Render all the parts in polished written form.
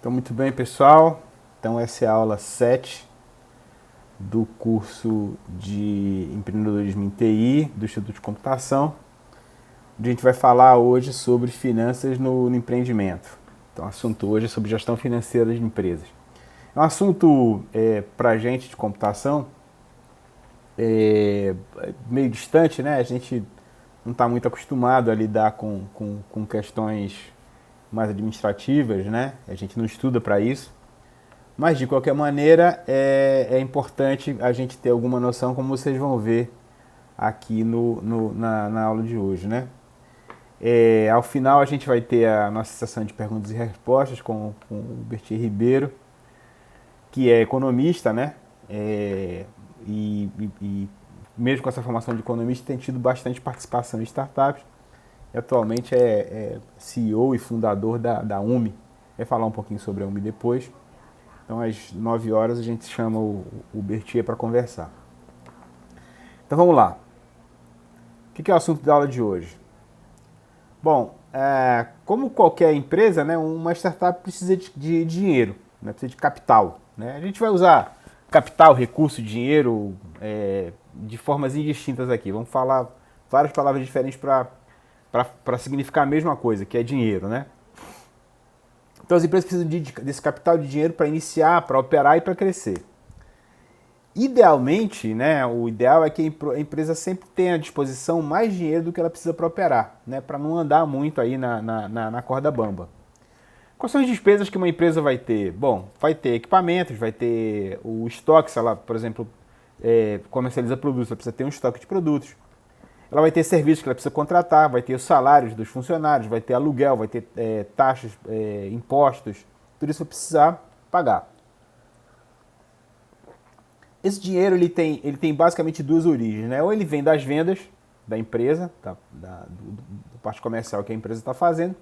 Então, muito bem, pessoal. Então, essa é a aula 7 do curso de empreendedorismo em TI do Instituto de Computação, onde a gente vai falar hoje sobre finanças no empreendimento. Então, o assunto hoje é sobre gestão financeira de empresas. É um assunto para a gente de computação meio distante, né? A gente não está muito acostumado a lidar com questões mais administrativas, né? A gente não estuda para isso. Mas, de qualquer maneira, é importante a gente ter alguma noção, como vocês vão ver aqui na aula de hoje, né? Ao final, a gente vai ter a nossa sessão de perguntas e respostas com o Bertier Ribeiro, que é economista, né? E mesmo com essa formação de economista, tem tido bastante participação em startups. E atualmente é CEO e fundador da UMI. Vai falar um pouquinho sobre a UMI depois. Então, às 9 horas, a gente chama o Bertier para conversar. Então, vamos lá. O que é o assunto da aula de hoje? Bom, como qualquer empresa, né, uma startup precisa de dinheiro, né, precisa de capital. Né? A gente vai usar capital, recurso, dinheiro de formas indistintas aqui. Vamos falar várias palavras diferentes para significar a mesma coisa, que é dinheiro, né? Então as empresas precisam desse capital de dinheiro para iniciar, para operar e para crescer. Idealmente, né, o ideal é que a empresa sempre tenha à disposição mais dinheiro do que ela precisa para operar, né, para não andar muito aí na corda bamba. Quais são as despesas que uma empresa vai ter? Bom, vai ter equipamentos, vai ter o estoque, se ela, por exemplo, comercializa produtos, ela precisa ter um estoque de produtos. Ela vai ter serviços que ela precisa contratar, vai ter os salários dos funcionários, vai ter aluguel, vai ter taxas, impostos, tudo isso vai precisar pagar. Esse dinheiro ele tem basicamente duas origens, né? Ou ele vem das vendas da empresa, da parte comercial que a empresa está fazendo,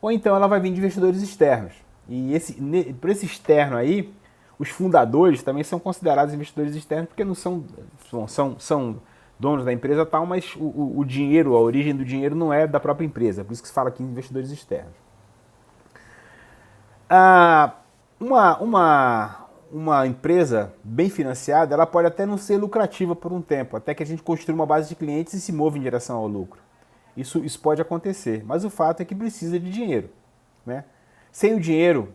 ou então ela vai vir de investidores externos. E por esse externo aí, os fundadores também são considerados investidores externos porque não são donos da empresa tal, mas o dinheiro, a origem do dinheiro não é da própria empresa, por isso que se fala aqui em investidores externos. Uma empresa bem financiada, ela pode até não ser lucrativa por um tempo, até que a gente construa uma base de clientes e se mova em direção ao lucro. Isso pode acontecer, mas o fato é que precisa de dinheiro, né? Sem o dinheiro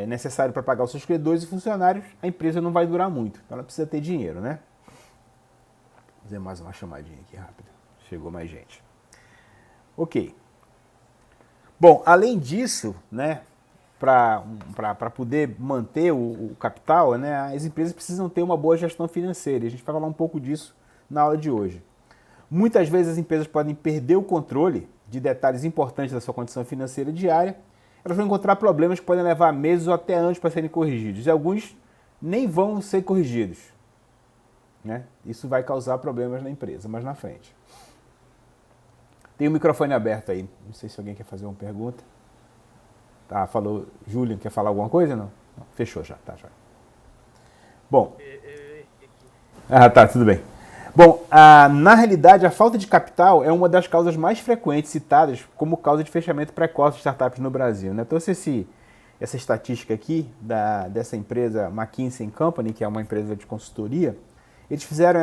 necessário para pagar os seus credores e funcionários, a empresa não vai durar muito, então ela precisa ter dinheiro, né? Vou fazer mais uma chamadinha aqui rápida. Chegou mais gente. Ok. Bom, além disso, né, para poder manter o capital, né, as empresas precisam ter uma boa gestão financeira. E a gente vai falar um pouco disso na aula de hoje. Muitas vezes as empresas podem perder o controle de detalhes importantes da sua condição financeira diária. Elas vão encontrar problemas que podem levar meses ou até anos para serem corrigidos. E alguns nem vão ser corrigidos. Né? Isso vai causar problemas na empresa, mais na frente. Tem o microfone aberto aí. Não sei se alguém quer fazer uma pergunta. Tá, falou. Julian, quer falar alguma coisa? Não? Fechou já, tá já. Bom. Tá, tudo bem. Bom, na realidade, a falta de capital é uma das causas mais frequentes citadas como causa de fechamento precoce de startups no Brasil. Né? Então, essa estatística aqui dessa empresa McKinsey & Company, que é uma empresa de consultoria, eles fizeram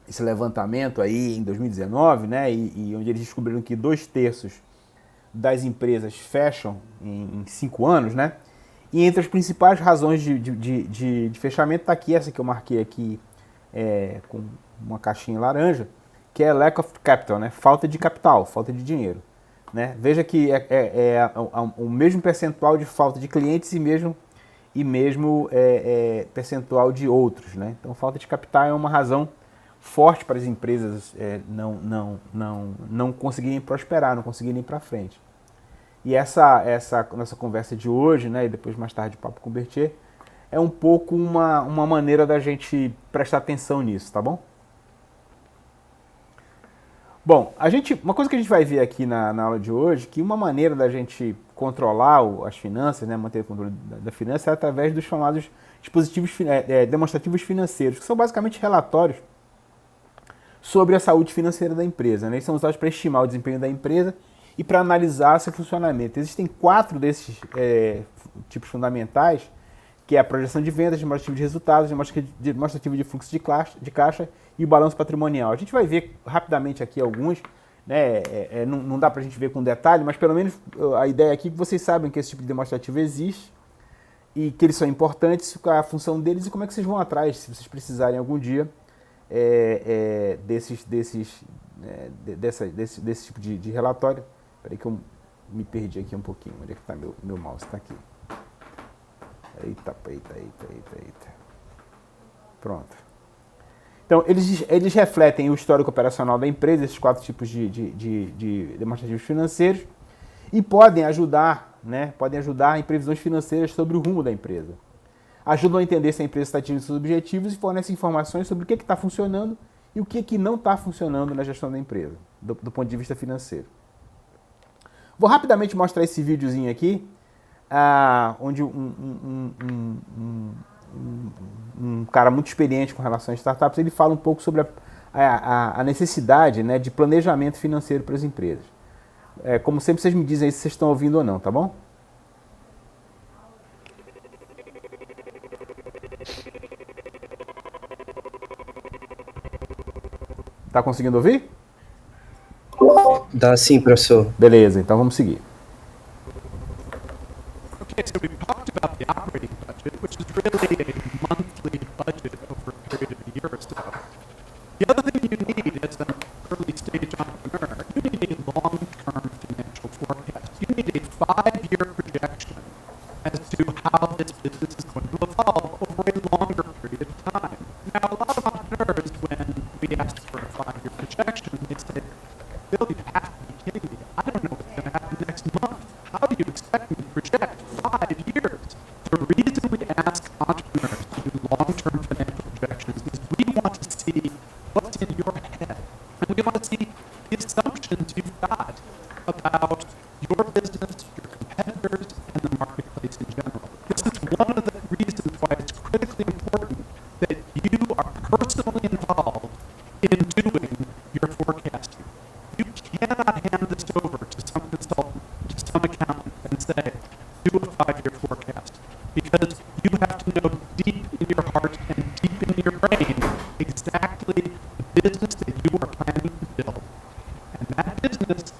esse levantamento aí em 2019, né, e onde eles descobriram que 2/3 das empresas fecham em 5 anos, né, e entre as principais razões de fechamento está aqui, essa que eu marquei aqui com uma caixinha laranja, que é lack of capital, né, falta de capital, falta de dinheiro. Né. Veja que o mesmo percentual de falta de clientes e mesmo percentual de outros. Né? Então, falta de capital é uma razão forte para as empresas não conseguirem prosperar, não conseguirem ir para frente. E essa nossa conversa de hoje, né, e depois mais tarde o papo com o Bertier, é um pouco uma maneira da gente prestar atenção nisso, tá bom? Bom, uma coisa que a gente vai ver aqui na aula de hoje, que uma maneira da gente controlar as finanças, né, manter o controle da finança, é através dos chamados dispositivos demonstrativos financeiros, que são basicamente relatórios sobre a saúde financeira da empresa. Né? Eles são usados para estimar o desempenho da empresa e para analisar seu funcionamento. Existem 4 desses tipos fundamentais, que é a projeção de vendas, demonstrativo de resultados, demonstrativo de fluxo de caixa e o balanço patrimonial. A gente vai ver rapidamente aqui alguns, né? Não dá para a gente ver com detalhe, mas pelo menos a ideia aqui é que vocês sabem que esse tipo de demonstrativo existe e que eles são importantes, qual é a função deles e como é que vocês vão atrás, se vocês precisarem algum dia desse tipo de relatório. Espera aí que eu me perdi aqui um pouquinho. Onde é que está meu mouse? Está aqui. Eita. Pronto. Então, eles refletem o histórico operacional da empresa, esses 4 tipos de demonstrativos financeiros, e podem ajudar, né, em previsões financeiras sobre o rumo da empresa. Ajudam a entender se a empresa está atingindo seus objetivos e fornecem informações sobre o que está funcionando e o que não está funcionando na gestão da empresa, do ponto de vista financeiro. Vou rapidamente mostrar esse videozinho aqui, onde um cara muito experiente com relação a startups, ele fala um pouco sobre a necessidade, né, de planejamento financeiro para as empresas. Como sempre, vocês me dizem aí se vocês estão ouvindo ou não, tá bom? Tá conseguindo ouvir? Dá sim, professor. Beleza, então vamos seguir. Okay, so we've talked about the operating budget, which is really a monthly budget over a period of a year or so. The other thing you need as an early stage entrepreneur, you need a long-term financial forecast. You need a 5-year projection as to how this business is going to evolve over a longer period of time. Now, a lot of entrepreneurs, when we ask for a 5-year projection, they say, Bill, you have to be kidding me. I don't know what's going to happen next month. How do you expect me to project 5 years? The reason we ask entrepreneurs to do long-term financial projections is we want to see what's in your head. And we want to see the assumptions you've got about your business, your competitors, and the marketplace in general. This is one of the reasons why it's critically important that you are personally involved in doing your forecasting. You cannot hand this over to some consultant, to some accountant, and say, do a 5-year forecast. Because you have to know deep in your heart and deep in your brain exactly the business that you are planning to build. And that business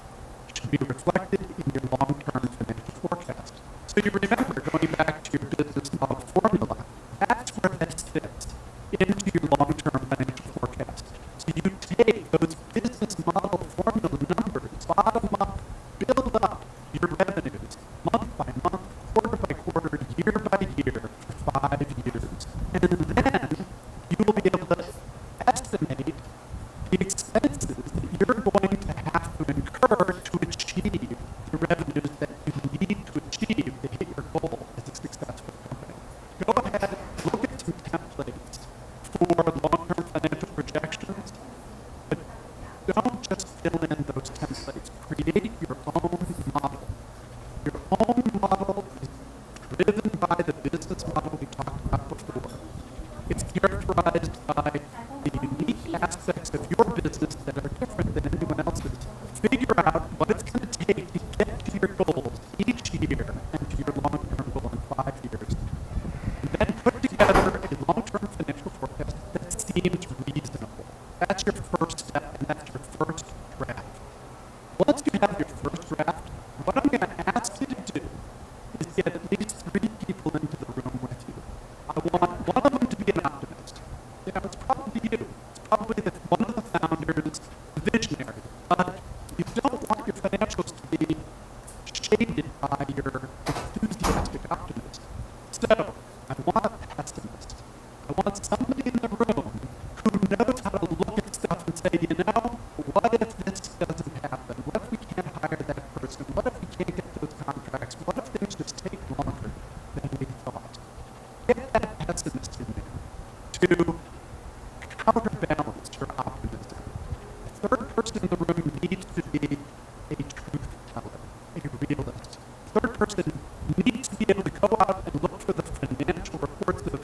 should be reflected in your long-term financial forecast. So you remember, going back to your business model formula, that's where this fits into your long-term financial forecast. So you take those business model formula numbers, bottom up, build up your revenues month by month, quarter by quarter, year by year for 5 years. And then you will be able to estimate the expenses that you're going to have to incur to achieve the revenues that you need to achieve to hit your goal as a successful company. Go ahead, look at some templates for long-term financial projections, but don't just fill in those templates. Create your own model. Your own model is driven by the business model we talked about before. It's characterized by the unique aspects of your business that are different than anyone else's. Figure out what it's going to take to get to your goals each year and to your long-term goal in 5 years. And then put together a long-term financial forecast that seems reasonable. That's your first step, and that's your first draft. Once you have your first draft, what I'm going to ask you to do is get at least 3 people into the room with you. I want one of them to be an optimist. It's probably you. It's probably one of the founders, the visionary. But you don't want your financials to be shaded by your enthusiastic optimist. So, I want a pessimist. I want somebody in the room who knows how to look at stuff and say, what if this doesn't happen? What if we can't hire that person? What if we can't get those contracts? What if things just take longer than we thought? Get that pessimist in there to counterbalance your optimism. The third person in the room needs to be a truth teller, a realist. The third person needs to be able to go out and look for the financial reports of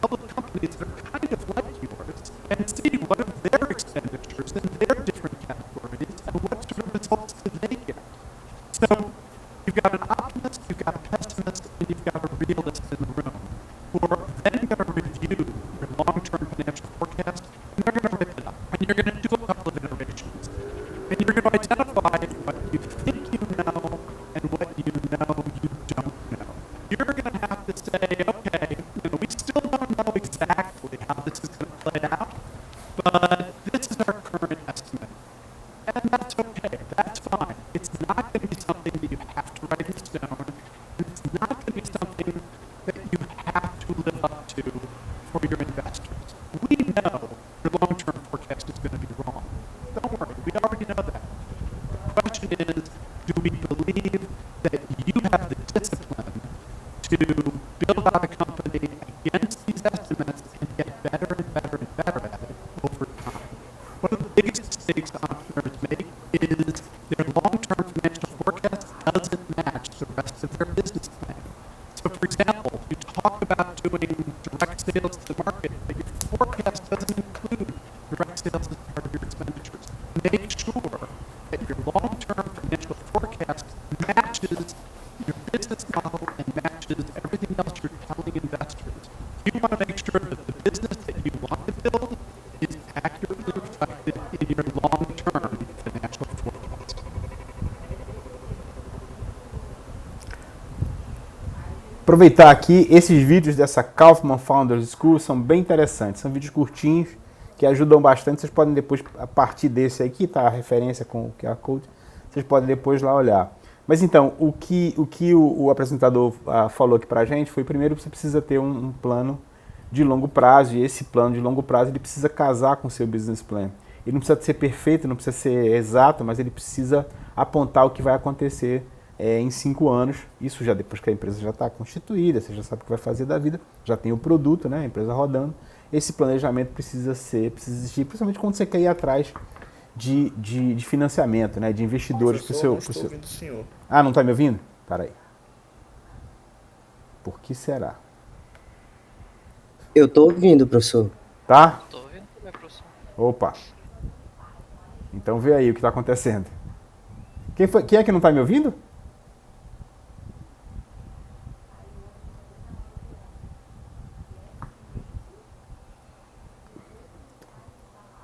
public companies that are kind of like yours and see what are their expenditures in their different categories and what sort of results do they get. You've got an optimist, you've got a pessimist, and you've got a realist in the room who are then going to review your long-term financial forecast, and they're going to rip it up. And you're going to do a couple of iterations. And you're going to identify what you think you know and what you know you don't know. You're going to have to say, okay, we still don't know exactly how this is going to play out, but this is our current estimate. And that's okay, that's fine. It's not going to be something that you have to write in stone, and it's not going to be something that you have to live up to for your investors. We know your long-term forecast is going to be wrong. Don't worry, we already know that. The question is, do we believe that you have the discipline to build out a company against these estimates and get better and better and better at it over time? One of the biggest mistakes entrepreneurs make is their long-term financial forecast doesn't match the rest of their business plan. So for example, you talk about doing direct sales to the market, but your forecast doesn't include direct sales as part of your expenditures. Make sure that your long-term financial forecast matches your business model and matches everything else you're telling investors. You want to make sure that the business that you want to build is accurately reflected in your long-term financial forecast. Aproveitar aqui, esses vídeos dessa Kaufman Founders School são bem interessantes, são vídeos curtinhos que ajudam bastante. Vocês podem depois, a partir desse aqui, tá a referência com o QR Code, vocês podem depois lá olhar. Mas então, o que o apresentador falou aqui pra gente foi, primeiro, você precisa ter um plano de longo prazo, e esse plano de longo prazo ele precisa casar com o seu business plan. Ele não precisa ser perfeito, não precisa ser exato, mas ele precisa apontar o que vai acontecer em 5 anos, isso já depois que a empresa já está constituída, você já sabe o que vai fazer da vida, já tem o produto, né, a empresa rodando. Esse planejamento precisa existir, principalmente quando você quer ir atrás de financiamento, né, de investidores para o seu... Não estou ouvindo o senhor. Ah, não está me ouvindo? Peraí. Por que será? Eu tô ouvindo, professor. Tá? Tô ouvindo também, professor. Opa. Então vê aí o que está acontecendo. Quem é que não está me ouvindo?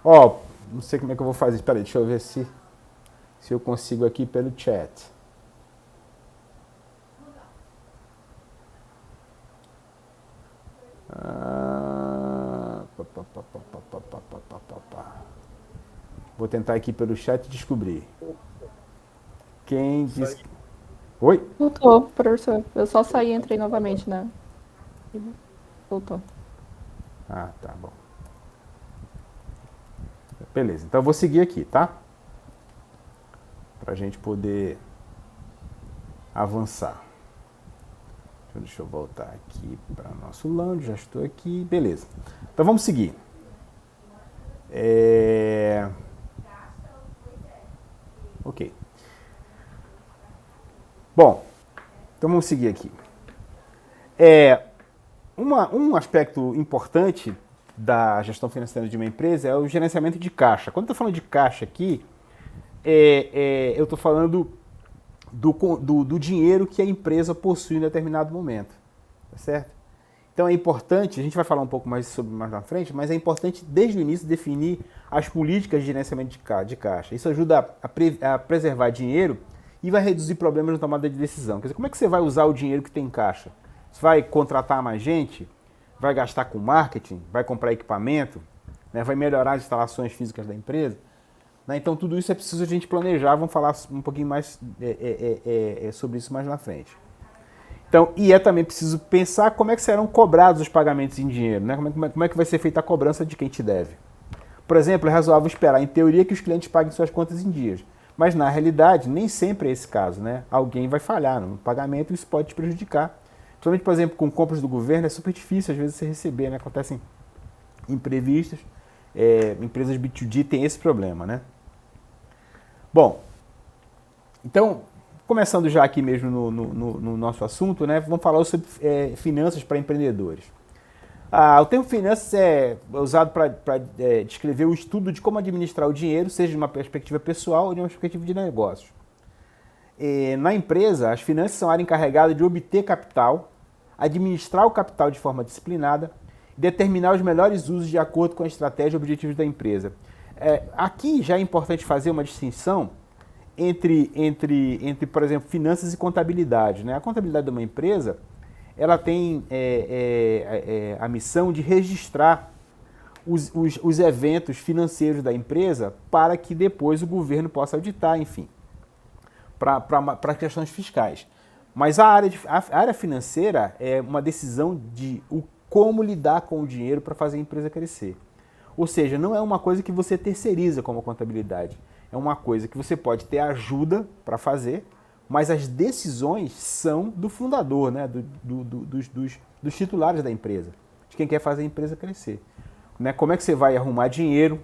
Ó, não sei como é que eu vou fazer. Espera aí, deixa eu ver se eu consigo aqui pelo chat. Vou tentar aqui pelo chat descobrir. Quem diz... Oi? Voltou, professor. Eu só saí e entrei novamente, né? Voltou. Ah, tá bom. Beleza, então eu vou seguir aqui, tá? Pra gente poder avançar. Deixa eu voltar aqui para o nosso lounge, já estou aqui, beleza. Então vamos seguir. Ok. Bom, então vamos seguir aqui. Um aspecto importante da gestão financeira de uma empresa é o gerenciamento de caixa. Quando eu estou falando de caixa aqui, eu estou falando do dinheiro que a empresa possui em determinado momento, tá certo? Então é importante, a gente vai falar um pouco mais sobre mais na frente, mas é importante desde o início definir as políticas de gerenciamento de caixa. Isso ajuda a preservar dinheiro e vai reduzir problemas na tomada de decisão. Quer dizer, como é que você vai usar o dinheiro que tem em caixa? Você vai contratar mais gente? Vai gastar com marketing? Vai comprar equipamento? Né? Vai melhorar as instalações físicas da empresa? Então, tudo isso é preciso a gente planejar. Vamos falar um pouquinho mais sobre isso mais na frente. Então, e é também preciso pensar como é que serão cobrados os pagamentos em dinheiro, né? Como é que vai ser feita a cobrança de quem te deve. Por exemplo, é razoável esperar, em teoria, que os clientes paguem suas contas em dias. Mas, na realidade, nem sempre é esse caso, né? Alguém vai falhar no pagamento e isso pode te prejudicar. Principalmente, por exemplo, com compras do governo, é super difícil, às vezes, você receber, né? Acontecem imprevistos. Empresas B2G têm esse problema, né? Bom, então, começando já aqui mesmo no nosso assunto, né, vamos falar sobre finanças para empreendedores. O termo finanças é usado para descrever o estudo de como administrar o dinheiro, seja de uma perspectiva pessoal ou de uma perspectiva de negócios. Na empresa, as finanças são a área encarregada de obter capital, administrar o capital de forma disciplinada e determinar os melhores usos de acordo com a estratégia e objetivos da empresa. Aqui já é importante fazer uma distinção entre, por exemplo, finanças e contabilidade, né? A contabilidade de uma empresa, ela tem a missão de registrar os eventos financeiros da empresa para que depois o governo possa auditar, enfim, para questões fiscais. Mas a área financeira é uma decisão de como lidar com o dinheiro para fazer a empresa crescer. Ou seja, não é uma coisa que você terceiriza como a contabilidade. É uma coisa que você pode ter ajuda para fazer, mas as decisões são do fundador, né? dos titulares da empresa, de quem quer fazer a empresa crescer. Né? Como é que você vai arrumar dinheiro,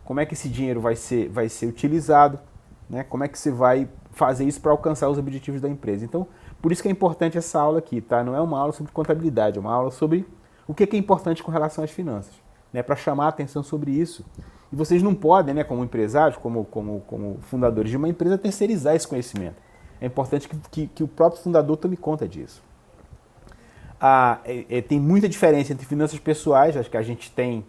como é que esse dinheiro vai ser utilizado, né? Como é que você vai fazer isso para alcançar os objetivos da empresa. Então, por isso que é importante essa aula aqui, tá? Não é uma aula sobre contabilidade, é uma aula sobre o que é importante com relação às finanças, né? Para chamar a atenção sobre isso. E vocês não podem, né, como empresários, como fundadores de uma empresa, terceirizar esse conhecimento. É importante que o próprio fundador tome conta disso. Tem muita diferença entre finanças pessoais, acho que a gente tem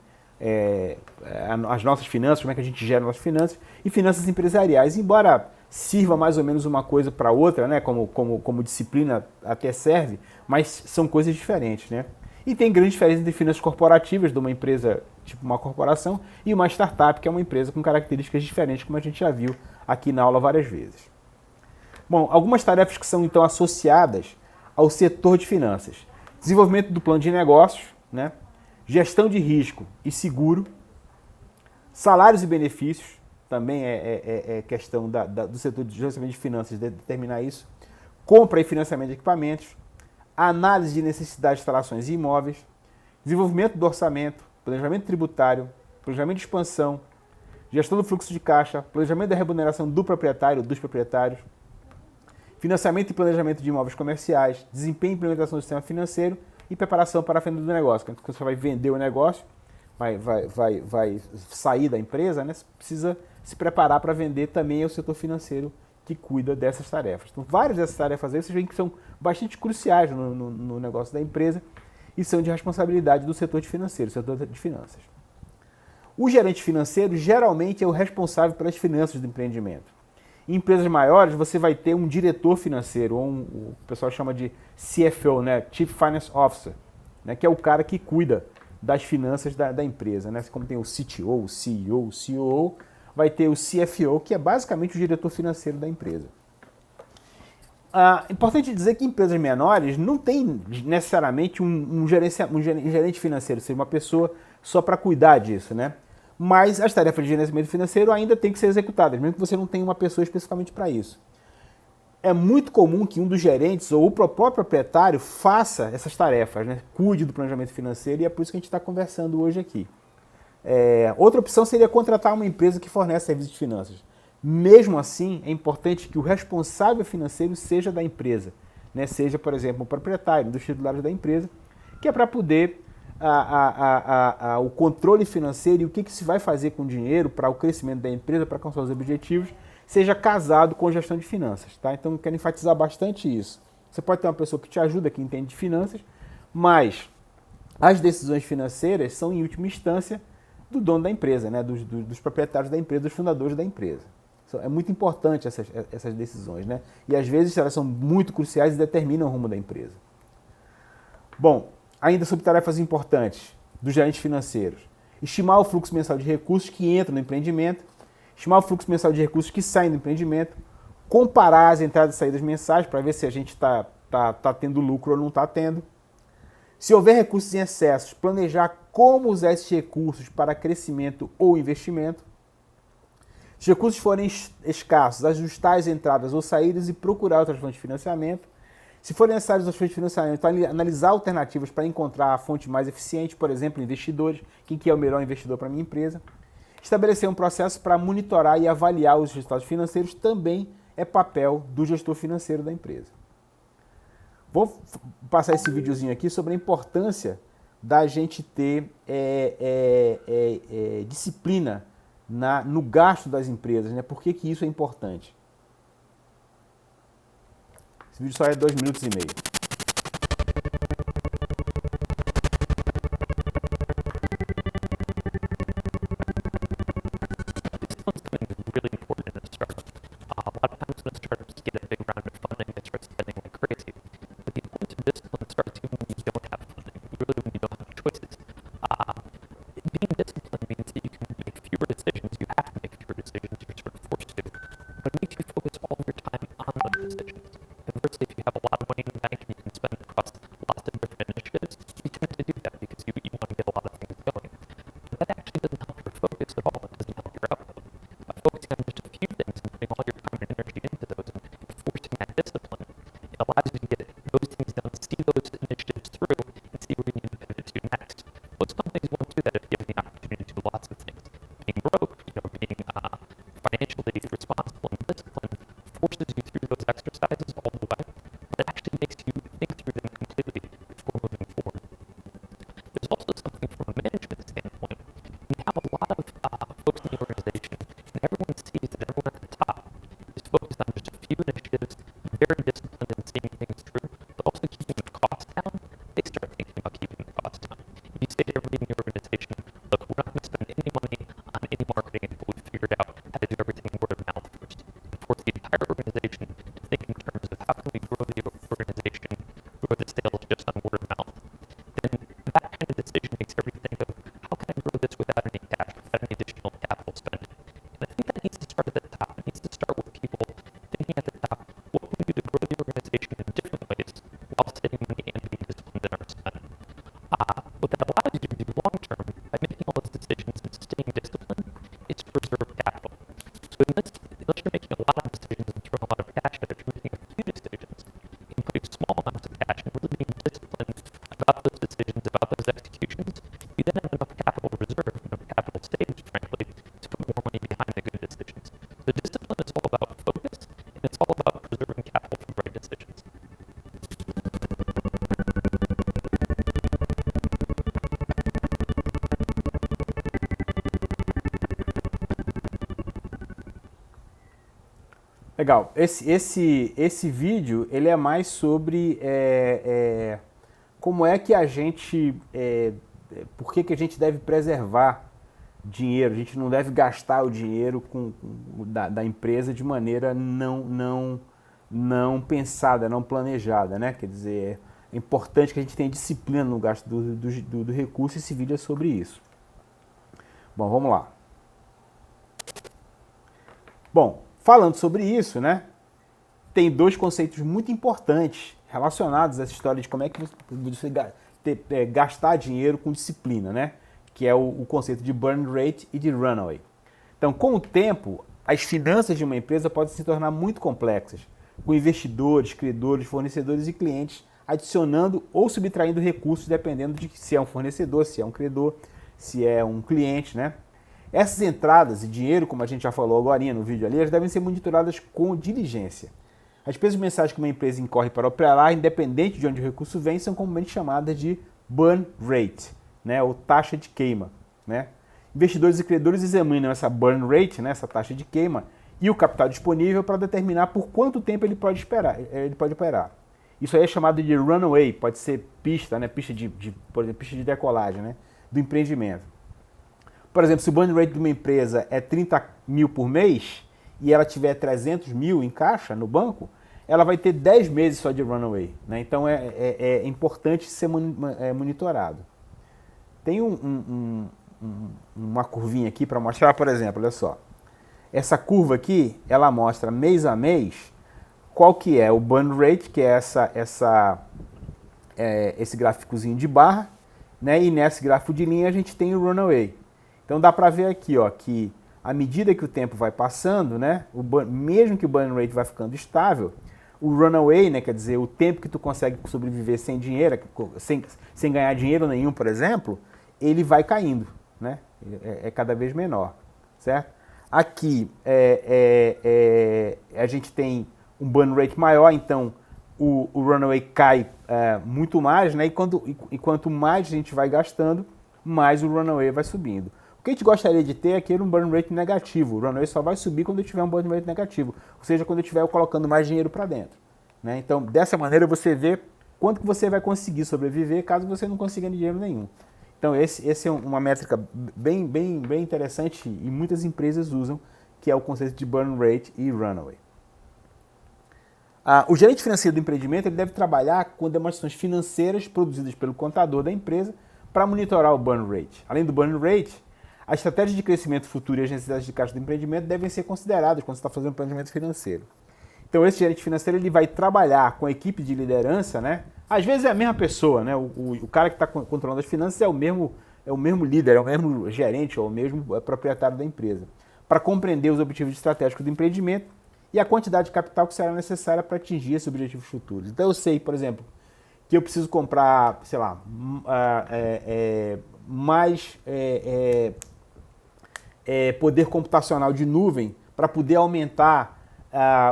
as nossas finanças, como é que a gente gera nossas finanças, e finanças empresariais, embora sirva mais ou menos uma coisa para outra, né, como disciplina até serve, mas são coisas diferentes, né? E tem grande diferença entre finanças corporativas de uma empresa, tipo uma corporação, e uma startup, que é uma empresa com características diferentes, como a gente já viu aqui na aula várias vezes. Bom, algumas tarefas que são então associadas ao setor de finanças. Desenvolvimento do plano de negócios, né? Gestão de risco e seguro, salários e benefícios, também é questão do setor de gerenciamento de finanças determinar isso, compra e financiamento de equipamentos, análise de necessidades de instalações e imóveis, desenvolvimento do orçamento, planejamento tributário, planejamento de expansão, gestão do fluxo de caixa, planejamento da remuneração do proprietário, dos proprietários, financiamento e planejamento de imóveis comerciais, desempenho e implementação do sistema financeiro e preparação para a venda do negócio. Quando você vai vender o negócio, vai sair da empresa, né? Você precisa se preparar para vender também, é o setor financeiro que cuida dessas tarefas. Então, várias dessas tarefas aí vocês veem que são bastante cruciais no negócio da empresa e são de responsabilidade do setor de finanças. O gerente financeiro geralmente é o responsável pelas finanças do empreendimento. Em empresas maiores, você vai ter um diretor financeiro, ou o pessoal chama de CFO, né? Chief Finance Officer, né? Que é o cara que cuida das finanças da empresa. Né? Como tem o CTO, o CEO, o COO, vai ter o CFO, que é basicamente o diretor financeiro da empresa. Importante dizer que em empresas menores não tem necessariamente um gerente financeiro, seja uma pessoa só para cuidar disso, né? Mas as tarefas de gerenciamento financeiro ainda têm que ser executadas, mesmo que você não tenha uma pessoa especificamente para isso. É muito comum que um dos gerentes ou o próprio proprietário faça essas tarefas, né? Cuide do planejamento financeiro, e é por isso que a gente está conversando hoje aqui. Outra opção seria contratar uma empresa que fornece serviços de finanças. Mesmo assim, é importante que o responsável financeiro seja da empresa, né? Seja, por exemplo, o proprietário, um dos titulares da empresa, que é para poder o controle financeiro e o que se vai fazer com o dinheiro para o crescimento da empresa, para alcançar os objetivos, seja casado com gestão de finanças. Tá? Então, eu quero enfatizar bastante isso. Você pode ter uma pessoa que te ajuda, que entende de finanças, mas as decisões financeiras são, em última instância, do dono da empresa, né? dos proprietários da empresa, dos fundadores da empresa. É muito importante essas decisões, né? E às vezes elas são muito cruciais e determinam o rumo da empresa. Bom, ainda sobre tarefas importantes dos gerentes financeiros. Estimar o fluxo mensal de recursos que entra no empreendimento, estimar o fluxo mensal de recursos que saem do empreendimento, comparar as entradas e saídas mensais para ver se a gente está tendo lucro ou não está tendo. Se houver recursos em excesso, planejar como usar esses recursos para crescimento ou investimento. Se os recursos forem escassos, ajustar as entradas ou saídas e procurar outras fontes de financiamento. Se forem necessárias as fontes de financiamento, analisar alternativas para encontrar a fonte mais eficiente, por exemplo, investidores, quem que é o melhor investidor para a minha empresa. Estabelecer um processo para monitorar e avaliar os resultados financeiros também é papel do gestor financeiro da empresa. Vou passar esse videozinho aqui sobre a importância da gente ter disciplina no gasto das empresas, né? Por que isso é importante? Esse vídeo só é 2 minutos e meio. Discipline's becoming really important in a startup. A lot of times when startups get a big round of funding, they start spending like crazy. But the importance of discipline starts even when you don't have funding, really when you don't have choices. Being disciplined means that you can make fewer decisions. You have to make fewer decisions. You're sort of forced to. But it makes you focus all of your time on those decisions. Conversely, if you have a lot of money in the bank and you can spend it across lots of different initiatives, you tend to do that because you want to get a lot of things going. But that actually doesn't help your focus at all. It doesn't help your output. Focusing on just a few things and putting all your time and energy into those and forcing that discipline, it allows you to get those things done, see those initiatives through, and see where you need to pivot to next. Most companies won't do that if you have the opportunity to do lots of things. Being broke, being financially responsible and disciplined forces you through those exercises all the way, but it actually makes you think through them completely before moving forward. There's also something from a management standpoint. You have a lot of folks in the organization, and everyone sees that everyone at the top is focused on just a few initiatives, very disciplined in seeing things through, but also keeping the costs down. They start thinking about keeping the costs down. If you say to everybody in the organization, look, we're not going to spend any money on any marketing until we've figured out how to do everything word of mouth first, and force the entire organization to think in terms of how can we grow the organization, grow the sales just on word of mouth, then that kind of decision makes everybody think of how can I grow this without any cash, without any additional capital spend. And I think that needs to start at the top. It needs to start with people thinking at the top, what can we do to grow the organization in different ways while saving money and being disciplined in our spend. What that allows you to do long term by making all those decisions and staying disciplined is to preserve capital. So unless you're making a lot of decisions and throwing a lot of cash at it, you're making a few decisions and putting small amounts of cash and really being disciplined about those decisions, about those executions, you then have enough capital reserve, enough capital saved, frankly, to put more money behind the good decisions. So discipline is all about focus, and it's all about preserving capital for great decisions. Legal. Esse vídeo ele é mais sobre como é que a gente, por que a gente deve preservar dinheiro. A gente não deve gastar o dinheiro da empresa de maneira não pensada, não planejada, né? Quer dizer, é importante que a gente tenha disciplina no gasto do recurso. Esse vídeo é sobre isso. Bom, vamos lá. Bom, falando sobre isso, né, tem dois conceitos muito importantes relacionados a essa história de como é que você gastar dinheiro com disciplina, né, que é o conceito de burn rate e de runaway. Então, com o tempo, as finanças de uma empresa podem se tornar muito complexas, com investidores, credores, fornecedores e clientes adicionando ou subtraindo recursos dependendo de se é um fornecedor, se é um credor, se é um cliente, né? Essas entradas e dinheiro, como a gente já falou agora no vídeo ali, elas devem ser monitoradas com diligência. As despesas mensais que uma empresa incorre para operar, independente de onde o recurso vem, são comumente chamadas de burn rate, né, ou taxa de queima, né? Investidores e credores examinam essa burn rate, né, essa taxa de queima, e o capital disponível para determinar por quanto tempo ele pode operar. Isso aí é chamado de runaway, pode ser pista, né, por exemplo, pista de decolagem, né, do empreendimento. Por exemplo, se o burn rate de uma empresa é 30 mil por mês e ela tiver 300 mil em caixa no banco, ela vai ter 10 meses só de runaway, né? Então é importante ser monitorado. Tem uma curvinha aqui para mostrar, por exemplo, olha só. Essa curva aqui, ela mostra mês a mês qual que é o burn rate, que é esse gráficozinho de barra, né? E nesse gráfico de linha a gente tem o runaway. Então dá para ver aqui, ó, que à medida que o tempo vai passando, né, mesmo que o burn rate vai ficando estável, o runaway, né, quer dizer, o tempo que tu consegue sobreviver sem dinheiro, sem ganhar dinheiro nenhum, por exemplo, ele vai caindo, né, é cada vez menor, certo? Aqui a gente tem um burn rate maior, então o runaway cai muito mais, né, e quanto mais a gente vai gastando, mais o runaway vai subindo. O que a gente gostaria de ter é aquele um burn rate negativo. O runaway só vai subir quando eu tiver um burn rate negativo, ou seja, quando eu estiver colocando mais dinheiro para dentro, né? Então, dessa maneira, você vê quanto que você vai conseguir sobreviver caso você não consiga dinheiro nenhum. Então, esse é uma métrica bem interessante e muitas empresas usam, que é o conceito de burn rate e runaway. O gerente financeiro do empreendimento ele deve trabalhar com demonstrações financeiras produzidas pelo contador da empresa para monitorar o burn rate. Além do burn rate, a estratégia de crescimento futuro e as necessidades de caixa do empreendimento devem ser consideradas quando você está fazendo um planejamento financeiro. Então, esse gerente financeiro ele vai trabalhar com a equipe de liderança, né? Às vezes é a mesma pessoa, né? O cara que está controlando as finanças é o mesmo líder, é o mesmo gerente, ou o mesmo proprietário da empresa, para compreender os objetivos estratégicos do empreendimento e a quantidade de capital que será necessária para atingir esses objetivos futuros. Então, eu sei, por exemplo, que eu preciso comprar, sei lá, mais poder computacional de nuvem para poder aumentar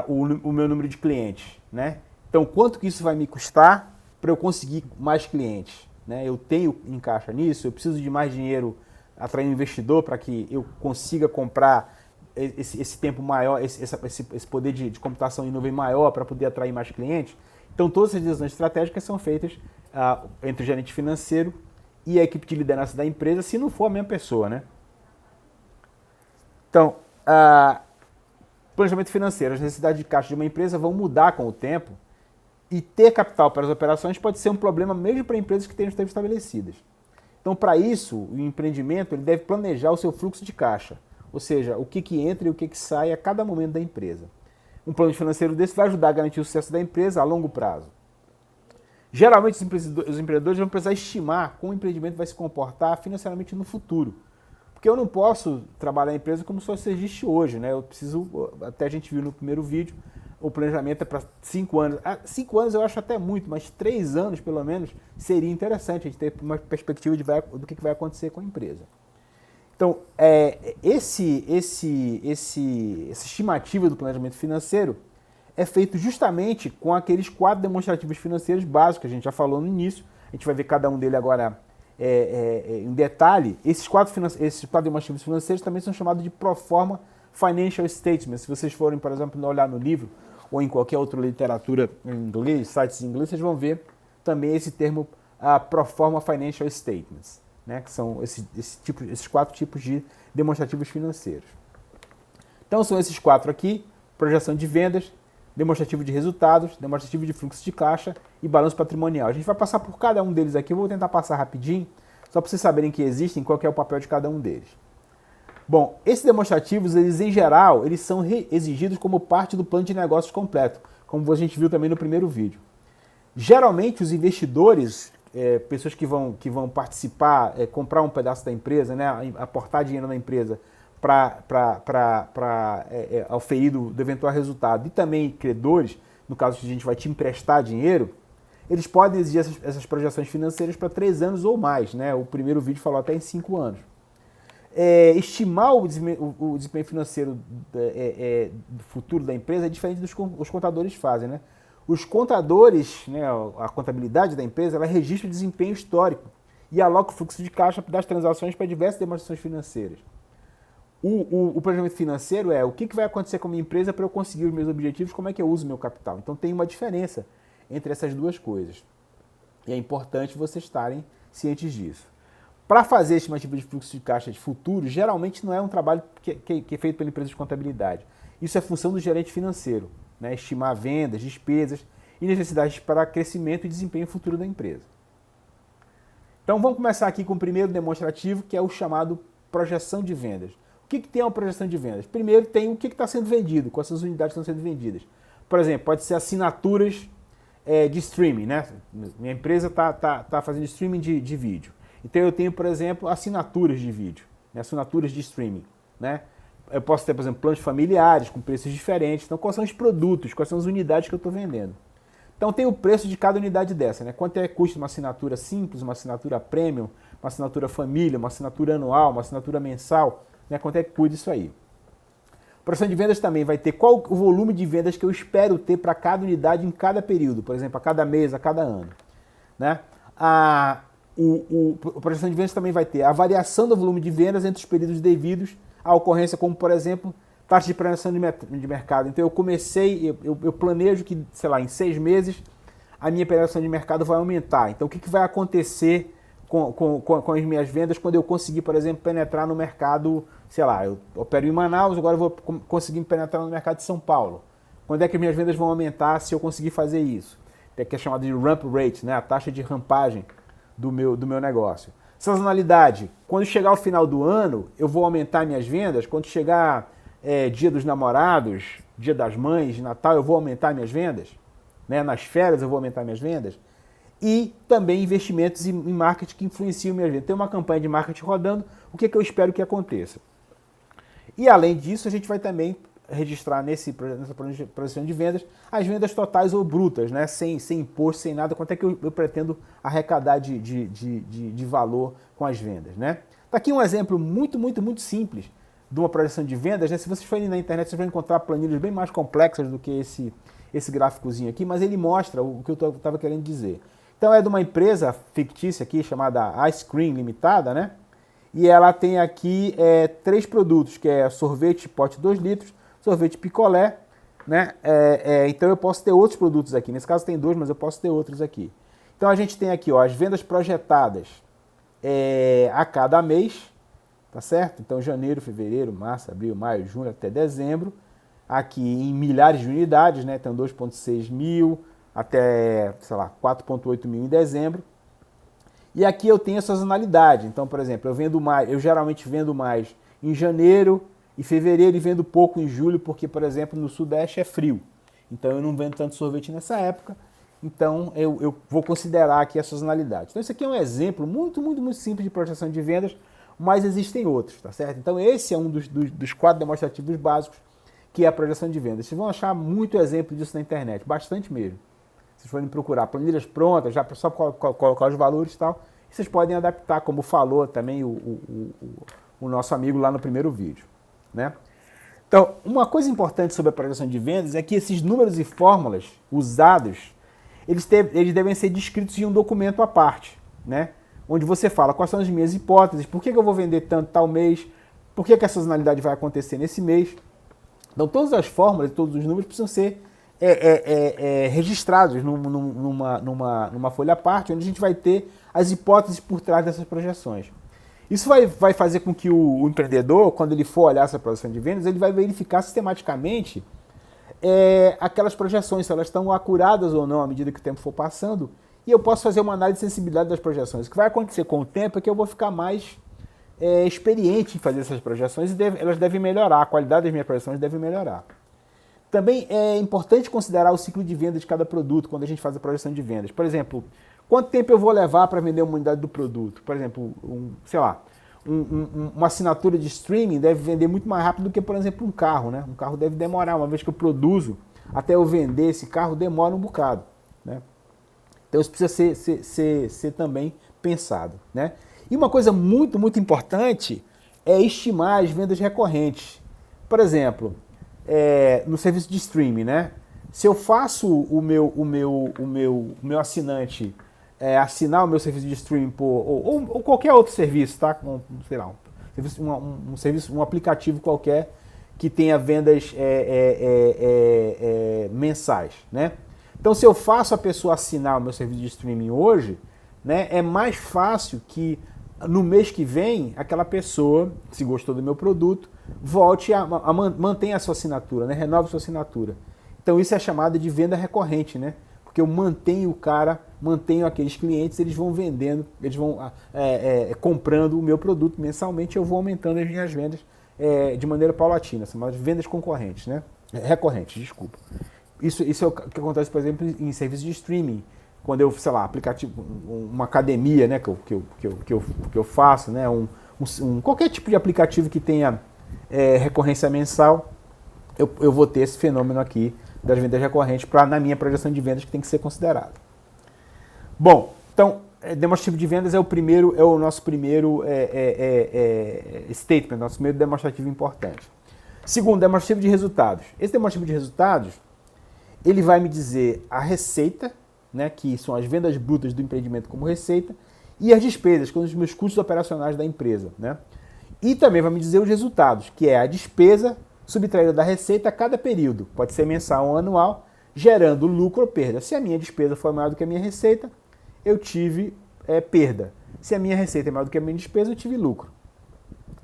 o meu número de clientes, né? Então, quanto que isso vai me custar para eu conseguir mais clientes, né? Eu tenho em caixa nisso, eu preciso de mais dinheiro, atrair um investidor para que eu consiga comprar esse tempo maior, esse poder de computação em nuvem maior para poder atrair mais clientes. Então, todas essas decisões estratégicas são feitas entre o gerente financeiro e a equipe de liderança da empresa, se não for a mesma pessoa, né? Então, planejamento financeiro, as necessidades de caixa de uma empresa vão mudar com o tempo e ter capital para as operações pode ser um problema mesmo para empresas que tenham tempo estabelecidas. Então, para isso, o empreendimento ele deve planejar o seu fluxo de caixa, ou seja, o que entra e o que sai a cada momento da empresa. Um plano financeiro desse vai ajudar a garantir o sucesso da empresa a longo prazo. Geralmente, os empreendedores vão precisar estimar como o empreendimento vai se comportar financeiramente no futuro. Porque eu não posso trabalhar a empresa como se fosse existe hoje, né? Eu preciso, até a gente viu no primeiro vídeo, o planejamento é para 5 anos. 5 anos eu acho até muito, mas 3 anos pelo menos seria interessante a gente ter uma perspectiva do que vai acontecer com a empresa. Então, essa estimativa do planejamento financeiro é feito justamente com aqueles 4 demonstrativos financeiros básicos que a gente já falou no início. A gente vai ver cada um deles agora em detalhe. Esses 4 demonstrativos financeiros também são chamados de Proforma Financial Statements. Se vocês forem, por exemplo, olhar no livro ou em qualquer outra literatura em inglês, sites em inglês, vocês vão ver também esse termo Proforma Financial Statements, né? Que são esses 4 tipos de demonstrativos financeiros. Então são esses 4 aqui: projeção de vendas, demonstrativo de resultados, demonstrativo de fluxo de caixa e balanço patrimonial. A gente vai passar por cada um deles aqui, eu vou tentar passar rapidinho, só para vocês saberem que existem, qual que é o papel de cada um deles. Bom, esses demonstrativos, eles em geral, eles são exigidos como parte do plano de negócios completo, como a gente viu também no primeiro vídeo. Geralmente, os investidores, pessoas que vão participar, comprar um pedaço da empresa, né, aportar dinheiro na empresa para auferir do eventual resultado, e também credores, no caso que a gente vai te emprestar dinheiro, eles podem exigir essas projeções financeiras para 3 anos ou mais, né? O primeiro vídeo falou até em 5 anos. Estimar o desempenho financeiro do futuro da empresa é diferente dos que os contadores fazem, né? Os contadores, né, a contabilidade da empresa, ela registra o desempenho histórico e aloca o fluxo de caixa das transações para diversas demonstrações financeiras. O planejamento financeiro o que vai acontecer com a minha empresa para eu conseguir os meus objetivos, como é que eu uso o meu capital. Então tem uma diferença entre essas duas coisas. E é importante vocês estarem cientes disso. Para fazer estimativa de fluxo de caixa de futuro, geralmente não é um trabalho que é feito pela empresa de contabilidade. Isso é função do gerente financeiro, né? Estimar vendas, despesas e necessidades para crescimento e desempenho futuro da empresa. Então vamos começar aqui com o primeiro demonstrativo, que é o chamado projeção de vendas. O que tem uma projeção de vendas? Primeiro tem o que está sendo vendido, quais as unidades estão sendo vendidas. Por exemplo, pode ser assinaturas de streaming, né? Minha empresa está fazendo streaming de vídeo. Então eu tenho, por exemplo, assinaturas de vídeo, né? Assinaturas de streaming, né? Eu posso ter, por exemplo, planos familiares com preços diferentes. Então, quais são os produtos, quais são as unidades que eu estou vendendo? Então, tem o preço de cada unidade dessa, né? Quanto custa uma assinatura simples, uma assinatura premium, uma assinatura família, uma assinatura anual, uma assinatura mensal, né? Quanto é que custa isso aí? A projeção de vendas também vai ter qual o volume de vendas que eu espero ter para cada unidade em cada período, por exemplo, a cada mês, a cada ano, né? A projeção de vendas também vai ter a variação do volume de vendas entre os períodos devidos à ocorrência, como, por exemplo, taxa de penetração de mercado. Então eu planejo que, sei lá, em 6 meses a minha penetração de mercado vai aumentar. Então o que vai acontecer com as minhas vendas quando eu conseguir, por exemplo, penetrar no mercado, sei lá, eu opero em Manaus, agora eu vou conseguir penetrar no mercado de São Paulo. Quando é que as minhas vendas vão aumentar se eu conseguir fazer isso? Que é chamado de ramp rate, né? A taxa de rampagem do meu negócio. Sazonalidade. Quando chegar o final do ano, eu vou aumentar minhas vendas. Quando chegar Dia dos Namorados, Dia das Mães, Natal, eu vou aumentar minhas vendas. Né? Nas férias eu vou aumentar minhas vendas. E também investimentos em marketing que influenciam minhas vendas. Tem uma campanha de marketing rodando, o que eu espero que aconteça? E além disso, a gente vai também registrar nessa projeção de vendas as vendas totais ou brutas, né? Sem imposto, sem nada, quanto é que eu pretendo arrecadar de valor com as vendas, né? Tá aqui um exemplo muito simples de uma projeção de vendas, né? Se vocês forem na internet, vocês vão encontrar planilhas bem mais complexas do que esse gráficozinho aqui, mas ele mostra o que eu estava querendo dizer. Então é de uma empresa fictícia aqui, chamada Ice Cream Limitada, né? E ela tem aqui 3 produtos, que é sorvete pote 2 litros, sorvete picolé, né? Então eu posso ter outros produtos aqui. Nesse caso tem 2, mas eu posso ter outros aqui. Então a gente tem aqui, ó, as vendas projetadas a cada mês, tá certo? Então janeiro, fevereiro, março, abril, maio, junho até dezembro, aqui em milhares de unidades, né? Então 2,6 mil até, sei lá, 4,8 mil em dezembro. E aqui eu tenho a sazonalidade. Então, por exemplo, eu geralmente vendo mais em janeiro e fevereiro e vendo pouco em julho, porque, por exemplo, no Sudeste é frio. Então eu não vendo tanto sorvete nessa época. Então eu vou considerar aqui a sazonalidade. Então esse aqui é um exemplo muito simples de projeção de vendas, mas existem outros, tá certo? Então esse é um dos 4 demonstrativos básicos, que é a projeção de vendas. Vocês vão achar muito exemplo disso na internet, bastante mesmo. Vocês forem procurar planilhas prontas, já só colocar os valores e tal, e vocês podem adaptar, como falou também o nosso amigo lá no primeiro vídeo, né? Então, uma coisa importante sobre a projeção de vendas é que esses números e fórmulas usados, eles devem ser descritos em um documento à parte, né? Onde você fala quais são as minhas hipóteses, por que eu vou vender tanto tal mês, por que a sazonalidade vai acontecer nesse mês. Então, todas as fórmulas e todos os números precisam ser registrados numa folha à parte, onde a gente vai ter as hipóteses por trás dessas projeções. Isso vai fazer com que o empreendedor, quando ele for olhar essa projeção de vendas, ele vai verificar sistematicamente aquelas projeções, se elas estão acuradas ou não à medida que o tempo for passando, e eu posso fazer uma análise de sensibilidade das projeções. O que vai acontecer com o tempo é que eu vou ficar mais experiente em fazer essas projeções e elas devem melhorar, a qualidade das minhas projeções deve melhorar. Também é importante considerar o ciclo de venda de cada produto quando a gente faz a projeção de vendas. Por exemplo, quanto tempo eu vou levar para vender uma unidade do produto? Por exemplo, uma assinatura de streaming deve vender muito mais rápido do que, por exemplo, um carro, né? Um carro deve demorar, uma vez que eu produzo, até eu vender esse carro demora um bocado, né? Então isso precisa ser também pensado, né? E uma coisa muito importante é estimar as vendas recorrentes. Por exemplo, no serviço de streaming, né? Se eu faço o meu assinante assinar o meu serviço de streaming ou qualquer outro serviço, tá? Sei lá, um aplicativo qualquer que tenha vendas mensais, né? Então, se eu faço a pessoa assinar o meu serviço de streaming hoje, né, é mais fácil que no mês que vem aquela pessoa, se gostou do meu produto, volte mantenha a sua assinatura, né, renove a sua assinatura. Então, isso é chamado de venda recorrente, né? Porque eu mantenho aqueles clientes, eles vão vendendo, eles vão comprando o meu produto mensalmente, eu vou aumentando as minhas vendas de maneira paulatina, chamadas vendas concorrentes, né? Recorrentes, desculpa. Isso é o que acontece, por exemplo, em serviços de streaming, quando eu, sei lá, aplicativo, uma academia, né, que eu faço, né, qualquer tipo de aplicativo que tenha recorrência mensal, eu vou ter esse fenômeno aqui das vendas recorrentes na minha projeção de vendas, que tem que ser considerado. Bom, então, demonstrativo de vendas é o nosso primeiro statement, nosso primeiro demonstrativo importante. Segundo, demonstrativo de resultados. Esse demonstrativo de resultados, ele vai me dizer a receita, né, que são as vendas brutas do empreendimento como receita, e as despesas, que são os meus custos operacionais da empresa, né? E também vai me dizer os resultados, que é a despesa subtraída da receita a cada período, pode ser mensal ou anual, gerando lucro ou perda. Se a minha despesa for maior do que a minha receita, eu tive perda. Se a minha receita é maior do que a minha despesa, eu tive lucro.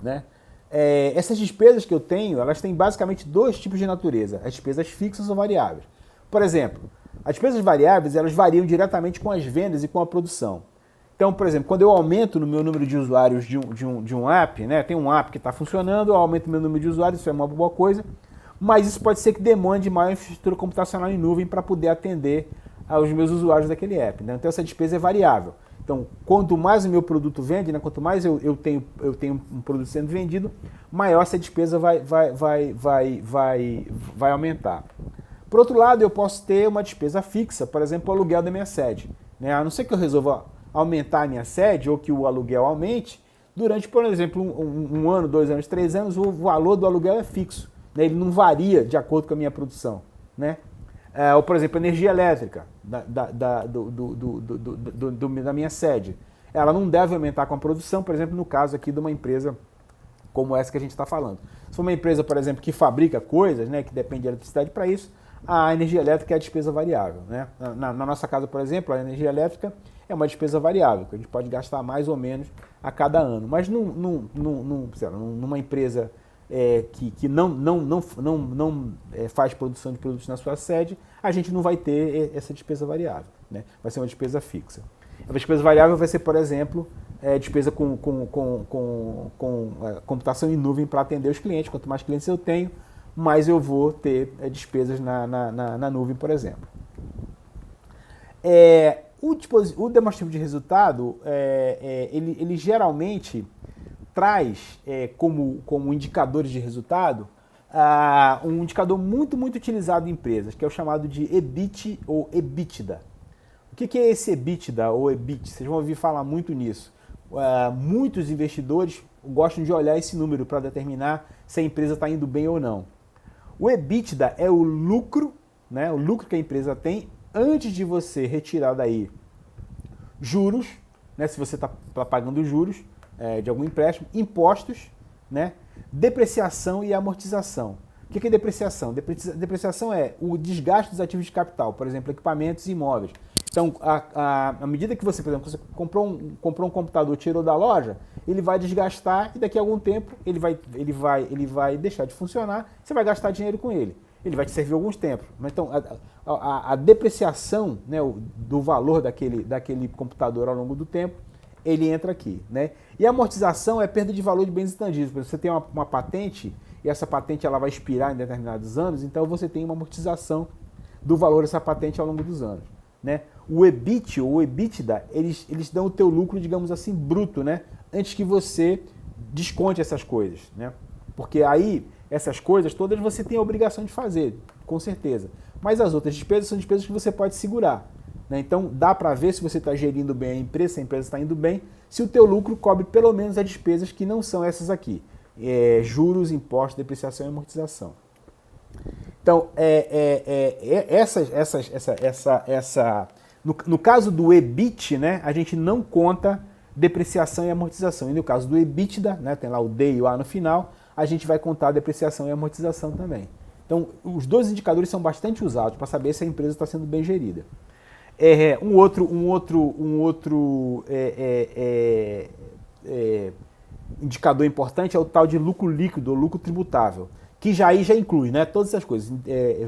Né? Essas despesas que eu tenho, elas têm basicamente dois tipos de natureza, as despesas fixas ou variáveis. Por exemplo, as despesas variáveis, elas variam diretamente com as vendas e com a produção. Então, por exemplo, quando eu aumento no meu número de usuários de um app, né, tem um app que está funcionando, eu aumento o meu número de usuários, isso é uma boa coisa, mas isso pode ser que demande maior infraestrutura computacional em nuvem para poder atender aos meus usuários daquele app. Né? Então, essa despesa é variável. Então, quanto mais o meu produto vende, né, quanto mais eu tenho um produto sendo vendido, maior essa despesa vai aumentar. Por outro lado, eu posso ter uma despesa fixa, por exemplo, o aluguel da minha sede. Né? A não ser que eu resolva aumentar a minha sede ou que o aluguel aumente, durante, por exemplo, um ano, 2 anos, 3 anos, o valor do aluguel é fixo. Né? Ele não varia de acordo com a minha produção. Né? Ou, por exemplo, energia elétrica da minha sede. Ela não deve aumentar com a produção, por exemplo, no caso aqui de uma empresa como essa que a gente está falando. Se for uma empresa, por exemplo, que fabrica coisas, né, que depende de eletricidade para isso, a energia elétrica é a despesa variável. Né? Na nossa casa, por exemplo, a energia elétrica é uma despesa variável, que a gente pode gastar mais ou menos a cada ano. Mas numa empresa que não faz produção de produtos na sua sede, a gente não vai ter essa despesa variável. Né? Vai ser uma despesa fixa. A despesa variável vai ser, por exemplo, despesa com computação em nuvem para atender os clientes. Quanto mais clientes eu tenho, mais eu vou ter despesas na nuvem, por exemplo. O demonstrativo de resultado, ele geralmente traz como indicadores de resultado um indicador muito utilizado em empresas, que é o chamado de EBIT ou EBITDA. O que é esse EBITDA ou EBIT? Vocês vão ouvir falar muito nisso. Muitos investidores gostam de olhar esse número para determinar se a empresa está indo bem ou não. O EBITDA é o lucro, né, o lucro que a empresa tem antes de você retirar daí juros, né, se você está pagando juros de algum empréstimo, impostos, né, depreciação e amortização. O que é depreciação? Depreciação é o desgaste dos ativos de capital, por exemplo, equipamentos e imóveis. Então, à medida que você, por exemplo, você comprou um computador, tirou da loja, ele vai desgastar e daqui a algum tempo ele vai deixar de funcionar, você vai gastar dinheiro com ele. Ele vai te servir alguns tempos. Então, a depreciação, né, do valor daquele computador ao longo do tempo, ele entra aqui. Né? E a amortização é perda de valor de bens intangíveis. Por exemplo, você tem uma patente e essa patente ela vai expirar em determinados anos, então você tem uma amortização do valor dessa patente ao longo dos anos. Né? O EBIT ou o EBITDA, eles dão o teu lucro, digamos assim, bruto, né? Antes que você desconte essas coisas. Né? Porque aí, essas coisas todas você tem a obrigação de fazer, com certeza. Mas as outras despesas são despesas que você pode segurar. Né? Então, dá para ver se você está gerindo bem a empresa, se a empresa está indo bem, se o teu lucro cobre pelo menos as despesas que não são essas aqui. Juros, impostos, depreciação e amortização. Então, no caso do EBIT, né, a gente não conta depreciação e amortização. E no caso do EBITDA, né, tem lá o D e o A no final, a gente vai contar a depreciação e amortização também. Então, os dois indicadores são bastante usados para saber se a empresa está sendo bem gerida. Um outro indicador importante é o tal de lucro líquido ou lucro tributável, que já inclui, né, todas essas coisas,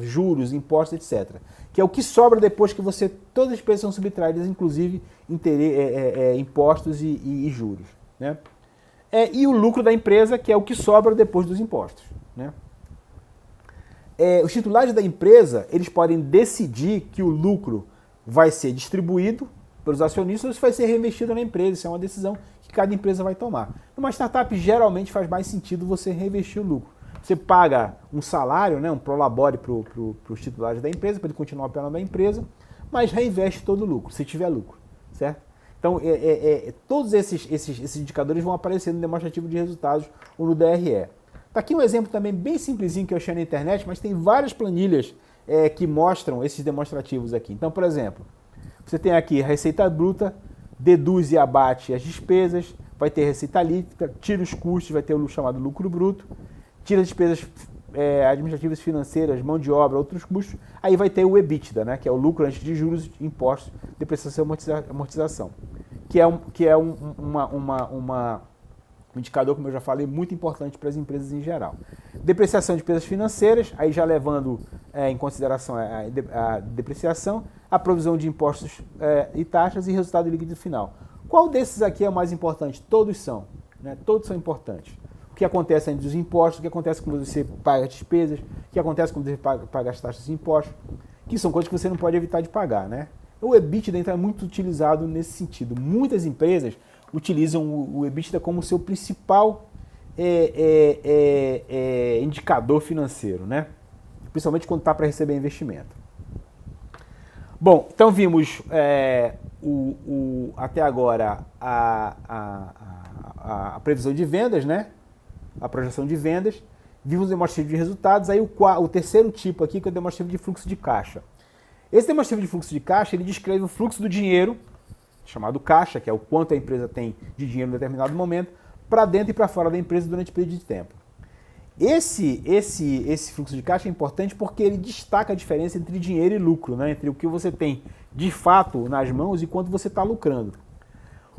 juros, impostos, etc. Que é o que sobra depois que todas as despesas são subtraídas, inclusive impostos e juros. Né? E o lucro da empresa, que é o que sobra depois dos impostos. Né? Os titulares da empresa, eles podem decidir que o lucro vai ser distribuído pelos acionistas ou se vai ser reinvestido na empresa. Isso é uma decisão que cada empresa vai tomar. Numa startup, geralmente faz mais sentido você reinvestir o lucro. Você paga um salário, né, um prolabore para os titulares da empresa, para ele continuar operando a empresa, mas reinveste todo o lucro, se tiver lucro, certo? Então, todos esses indicadores vão aparecer no demonstrativo de resultados ou no DRE. Está aqui um exemplo também bem simplesinho que eu achei na internet, mas tem várias planilhas que mostram esses demonstrativos aqui. Então, por exemplo, você tem aqui a receita bruta, deduz e abate as despesas, vai ter receita líquida, tira os custos, vai ter o chamado lucro bruto, tira as despesas administrativas financeiras, mão de obra, outros custos, aí vai ter o EBITDA, né, que é o lucro antes de juros, impostos, depreciação e amortização, que é um indicador, como eu já falei, muito importante para as empresas em geral. Depreciação de despesas financeiras, aí já levando em consideração a depreciação, a provisão de impostos e taxas e resultado líquido final. Qual desses aqui é o mais importante? Todos são, né? Todos são importantes. O que acontece entre os impostos, o que acontece quando você paga as despesas, o que acontece quando você paga as taxas e impostos, que são coisas que você não pode evitar de pagar, né? O EBITDA então, é muito utilizado nesse sentido. Muitas empresas utilizam o EBITDA como seu principal indicador financeiro, né? Principalmente quando está para receber investimento. Bom, então vimos até agora a previsão de vendas, né? A projeção de vendas. Vimos o demonstrativo de resultados. Aí o terceiro tipo aqui, que é o demonstrativo de fluxo de caixa. Esse demonstrativo de fluxo de caixa, ele descreve o fluxo do dinheiro, chamado caixa, que é o quanto a empresa tem de dinheiro em determinado momento, para dentro e para fora da empresa durante o período de tempo. Esse fluxo de caixa é importante porque ele destaca a diferença entre dinheiro e lucro, né? Entre o que você tem de fato nas mãos e quanto você está lucrando.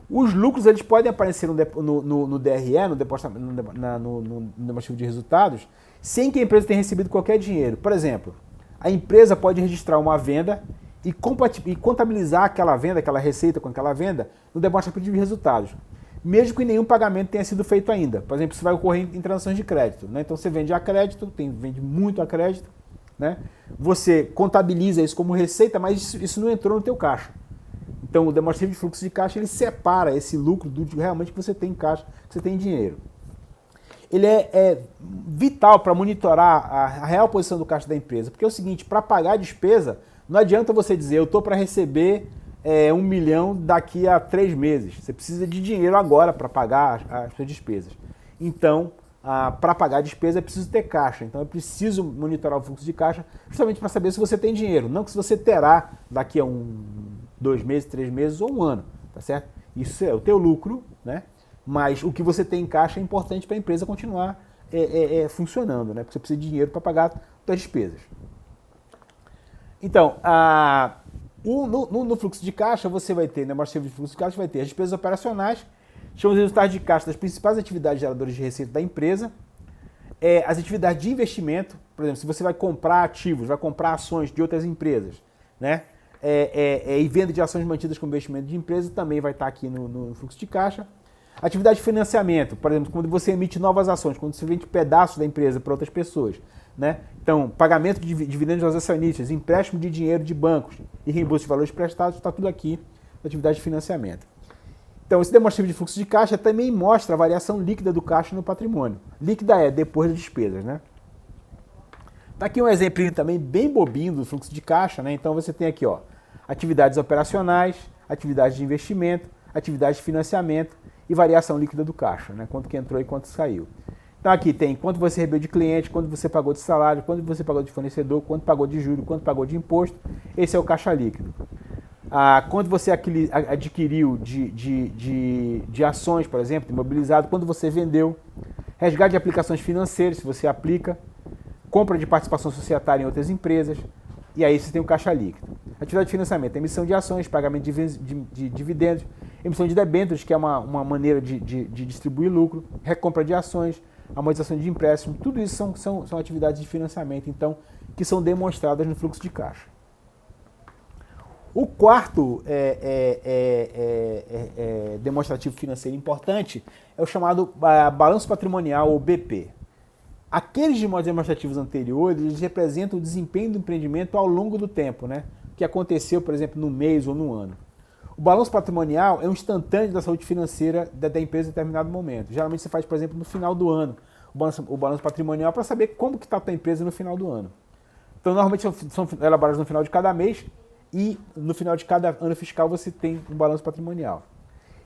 Os lucros eles podem aparecer no DRE, no demonstrativo de resultados, sem que a empresa tenha recebido qualquer dinheiro. Por exemplo, a empresa pode registrar uma venda e contabilizar aquela venda, aquela receita com aquela venda, no demonstrativo de resultados, mesmo que nenhum pagamento tenha sido feito ainda. Por exemplo, isso vai ocorrer em transações de crédito, né? Então você vende a crédito, vende muito a crédito, né? Você contabiliza isso como receita, mas isso não entrou no teu caixa. Então o demonstrativo de fluxo de caixa ele separa esse lucro do realmente que você tem em caixa, que você tem em dinheiro. Ele é vital para monitorar a real posição do caixa da empresa, porque é o seguinte, para pagar a despesa, não adianta você dizer, eu estou para receber 1 milhão daqui a 3 meses. Você precisa de dinheiro agora para pagar as suas despesas. Então, para pagar a despesa é preciso ter caixa. Então, é preciso monitorar o fluxo de caixa justamente para saber se você tem dinheiro. Não que se você terá daqui a 2 meses, 3 meses ou 1 ano, tá certo? Isso é o teu lucro, né? Mas o que você tem em caixa é importante para a empresa continuar funcionando, né? Porque você precisa de dinheiro para pagar suas despesas. Então, no fluxo de caixa, você vai ter, no demonstrativo de fluxo de caixa, vai ter as despesas operacionais, são os resultados de caixa das principais atividades geradoras de receita da empresa, as atividades de investimento, por exemplo, se você vai comprar ativos, vai comprar ações de outras empresas, né? E venda de ações mantidas com investimento de empresa também vai estar aqui no fluxo de caixa. Atividade de financiamento, por exemplo, quando você emite novas ações, quando você vende pedaços da empresa para outras pessoas, né? Então, pagamento de dividendos aos acionistas, empréstimo de dinheiro de bancos e reembolso de valores prestados, está tudo aqui na atividade de financiamento. Então, esse demonstrativo de fluxo de caixa também mostra a variação líquida do caixa no patrimônio. Líquida é depois das despesas, né? Tá aqui um exemplo também bem bobinho do fluxo de caixa, né? Então, você tem aqui, ó, atividades operacionais, atividades de investimento, atividades de financiamento e variação líquida do caixa, né? Quanto que entrou e quanto saiu. Então aqui tem quanto você recebeu de cliente, quanto você pagou de salário, quanto você pagou de fornecedor, quanto pagou de juros, quanto pagou de imposto. Esse é o caixa líquido. Quanto você adquiriu de ações, por exemplo, imobilizado, quanto você vendeu. Resgate de aplicações financeiras, se você aplica. Compra de participação societária em outras empresas. E aí você tem o caixa líquido. Atividade de financiamento, emissão de ações, pagamento de dividendos, emissão de debêntures, que é uma maneira de distribuir lucro, recompra de ações, amortização de empréstimo, tudo isso são atividades de financiamento, então, que são demonstradas no fluxo de caixa. O quarto demonstrativo financeiro importante é o chamado balanço patrimonial, ou BP. Aqueles demonstrativos anteriores, eles representam o desempenho do empreendimento ao longo do tempo, né? O que aconteceu, por exemplo, no mês ou no ano. O balanço patrimonial é um instantâneo da saúde financeira da empresa em determinado momento. Geralmente você faz, por exemplo, no final do ano, o balanço patrimonial para saber como que está a tua empresa no final do ano. Então, normalmente são elaborados no final de cada mês e no final de cada ano fiscal você tem um balanço patrimonial.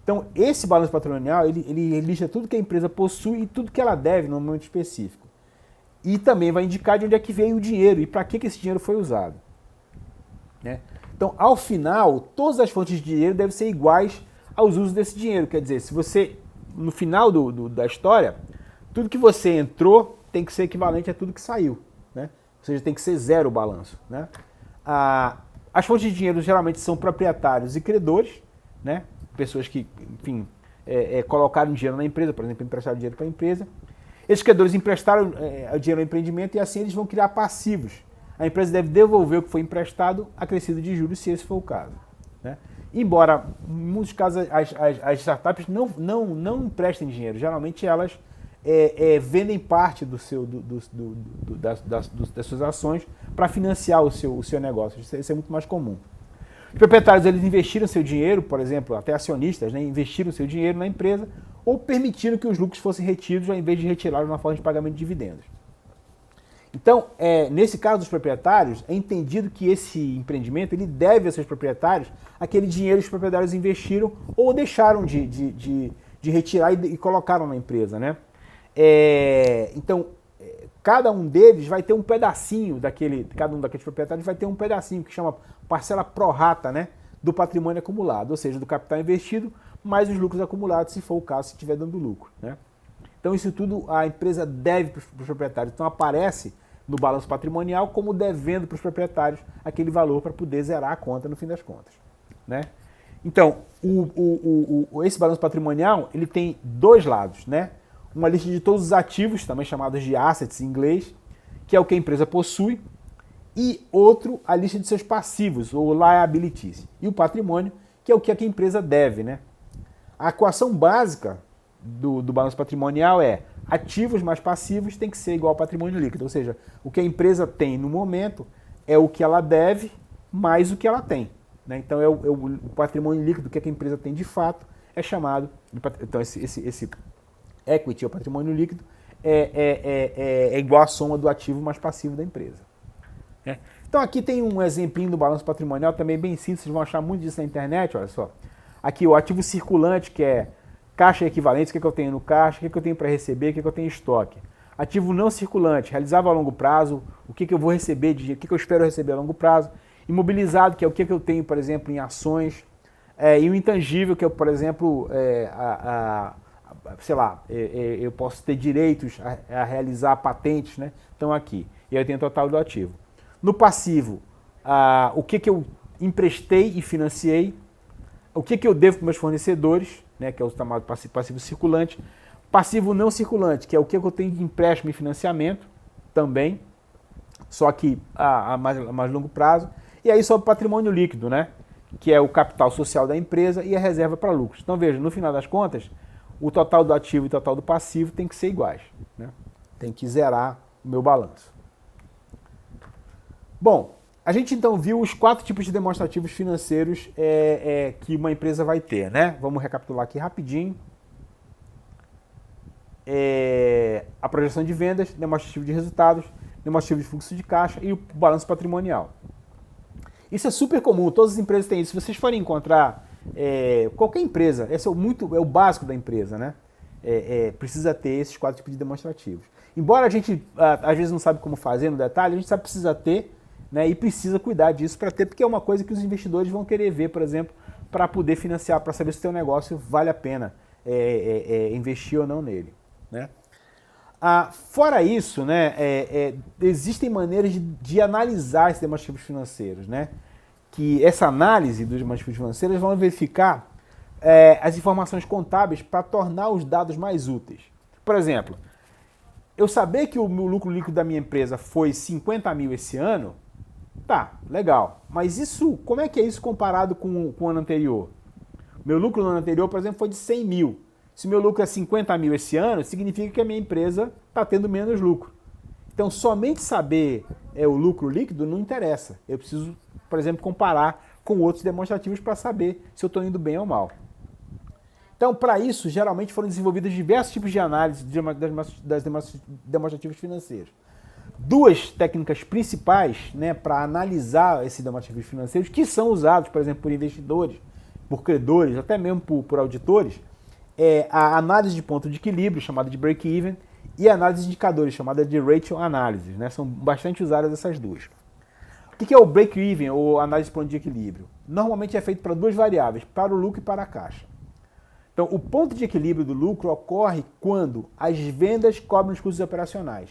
Então, esse balanço patrimonial, ele lista tudo que a empresa possui e tudo que ela deve num momento específico. E também vai indicar de onde é que veio o dinheiro e para que esse dinheiro foi usado, né? Então, ao final, todas as fontes de dinheiro devem ser iguais aos usos desse dinheiro. Quer dizer, se você, no final da história, tudo que você entrou tem que ser equivalente a tudo que saiu, né? Ou seja, tem que ser zero o balanço, né? As fontes de dinheiro geralmente são proprietários e credores, né? Pessoas que, enfim, colocaram dinheiro na empresa, por exemplo, emprestaram dinheiro para a empresa. Esses credores emprestaram o dinheiro ao empreendimento e assim eles vão criar passivos. A empresa deve devolver o que foi emprestado acrescido de juros, se esse for o caso, né? Embora, em muitos casos, as startups não emprestem dinheiro. Geralmente elas vendem parte das suas ações para financiar o seu negócio. Isso é muito mais comum. Os proprietários, eles investiram seu dinheiro, por exemplo, até acionistas, né, investiram seu dinheiro na empresa ou permitiram que os lucros fossem retidos ao invés de retirá-los na forma de pagamento de dividendos. Então, nesse caso dos proprietários, é entendido que esse empreendimento ele deve a seus proprietários aquele dinheiro que os proprietários investiram ou deixaram de retirar e colocaram na empresa, né? Então, cada um deles vai ter um pedacinho cada um daqueles proprietários vai ter um pedacinho que chama parcela pro rata, né, do patrimônio acumulado, ou seja, do capital investido mais os lucros acumulados, se for o caso, se estiver dando lucro, né? Então isso tudo a empresa deve para os proprietários. Então aparece no balanço patrimonial como devendo para os proprietários aquele valor para poder zerar a conta no fim das contas, né? Então, esse balanço patrimonial ele tem dois lados, né? Uma lista de todos os ativos, também chamados de assets em inglês, que é o que a empresa possui, e outro, a lista de seus passivos, ou liabilities, e o patrimônio, que é o que a empresa deve, né? A equação básica do balanço patrimonial é ativos mais passivos tem que ser igual ao patrimônio líquido, ou seja, o que a empresa tem no momento é o que ela deve mais o que ela tem, né? Então o patrimônio líquido que a empresa tem de fato é chamado, então esse equity, o patrimônio líquido, é igual à soma do ativo mais passivo da empresa, né? Então aqui tem um exemplinho do balanço patrimonial também bem simples, vocês vão achar muito disso na internet, olha só. Aqui o ativo circulante, que é caixa e equivalentes, o que eu tenho no caixa, o que eu tenho para receber, o que eu tenho em estoque. Ativo não circulante, realizável a longo prazo, o que eu vou receber, o que eu espero receber a longo prazo. Imobilizado, que é o que eu tenho, por exemplo, em ações. E o intangível, que é, por exemplo, sei lá, eu posso ter direitos a realizar patentes, né? Então aqui. E aí eu tenho o total do ativo. No passivo, o que eu emprestei e financiei, o que eu devo para meus fornecedores, né, que é o chamado passivo circulante. Passivo não circulante, que é o que eu tenho de empréstimo e financiamento, também, só que a mais longo prazo. E aí só o patrimônio líquido, né, que é o capital social da empresa e a reserva para lucros. Então veja, no final das contas, o total do ativo e o total do passivo tem que ser iguais, né? Tem que zerar o meu balanço. Bom, a gente então viu os 4 tipos de demonstrativos financeiros que uma empresa vai ter, né? Vamos recapitular aqui rapidinho. A projeção de vendas, demonstrativo de resultados, demonstrativo de fluxo de caixa e o balanço patrimonial. Isso é super comum, todas as empresas têm isso. Se vocês forem encontrar qualquer empresa, esse é o básico da empresa, né? Precisa ter esses 4 tipos de demonstrativos. Embora a gente às vezes não sabe como fazer no detalhe, a gente sabe que precisa ter, né, e precisa cuidar disso para ter, porque é uma coisa que os investidores vão querer ver, por exemplo, para poder financiar, para saber se o seu negócio vale a pena investir ou não nele, né? Fora isso, né, existem maneiras de analisar esses demonstrativos financeiros, né? Que essa análise dos demonstrativos financeiros vão verificar as informações contábeis para tornar os dados mais úteis. Por exemplo, eu saber que o meu lucro líquido da minha empresa foi 50 mil esse ano, tá, legal. Mas isso, como é que é isso comparado com o ano anterior? Meu lucro no ano anterior, por exemplo, foi de 100 mil. Se meu lucro é 50 mil esse ano, significa que a minha empresa está tendo menos lucro. Então, somente saber o lucro líquido não interessa. Eu preciso, por exemplo, comparar com outros demonstrativos para saber se eu estou indo bem ou mal. Então, para isso, geralmente foram desenvolvidos diversos tipos de análise das demonstrativos financeiros. 2 técnicas principais, né, para analisar esses demonstrativos financeiros, que são usados, por exemplo, por investidores, por credores, até mesmo por auditores, é a análise de ponto de equilíbrio, chamada de break-even, e a análise de indicadores, chamada de ratio analysis, né? São bastante usadas essas duas. O que é o break-even, ou análise de ponto de equilíbrio? Normalmente é feito para 2 variáveis, para o lucro e para a caixa. Então, o ponto de equilíbrio do lucro ocorre quando as vendas cobrem os custos operacionais,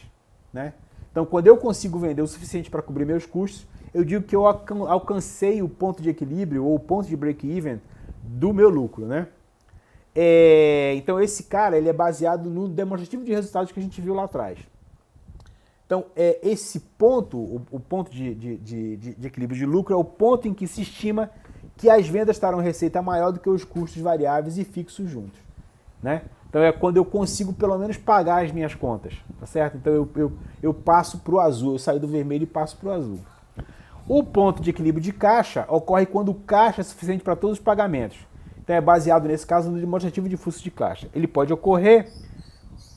né? Então, quando eu consigo vender o suficiente para cobrir meus custos, eu digo que eu alcancei o ponto de equilíbrio ou o ponto de break-even do meu lucro, né? Então, esse cara ele é baseado no demonstrativo de resultados que a gente viu lá atrás. Então, esse ponto, o ponto de equilíbrio de lucro, é o ponto em que se estima que as vendas terão receita maior do que os custos variáveis e fixos juntos, né? Então é quando eu consigo pelo menos pagar as minhas contas, tá certo? Então eu passo para o azul, eu saio do vermelho e passo para o azul. O ponto de equilíbrio de caixa ocorre quando o caixa é suficiente para todos os pagamentos. Então é baseado nesse caso no demonstrativo de fluxo de caixa. Ele pode ocorrer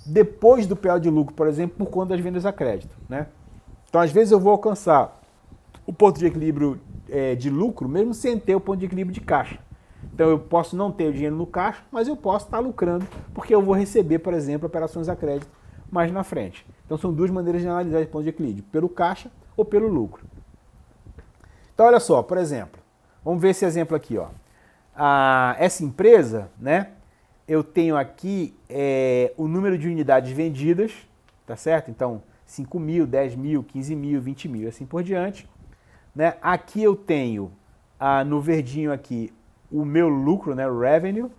depois do PL de lucro, por exemplo, por conta das vendas a crédito, né? Então às vezes eu vou alcançar o ponto de equilíbrio de lucro, mesmo sem ter o ponto de equilíbrio de caixa. Então eu posso não ter o dinheiro no caixa, mas eu posso estar lucrando, porque eu vou receber, por exemplo, operações a crédito mais na frente. Então são duas maneiras de analisar esse ponto de equilíbrio, pelo caixa ou pelo lucro. Então olha só, por exemplo, vamos ver esse exemplo aqui, ó. Essa empresa, né, eu tenho aqui o número de unidades vendidas, tá certo? Então 5 mil, 10 mil, 15 mil, 20 mil, assim por diante. Né? Aqui eu tenho, no verdinho aqui, o meu lucro, né, o revenue,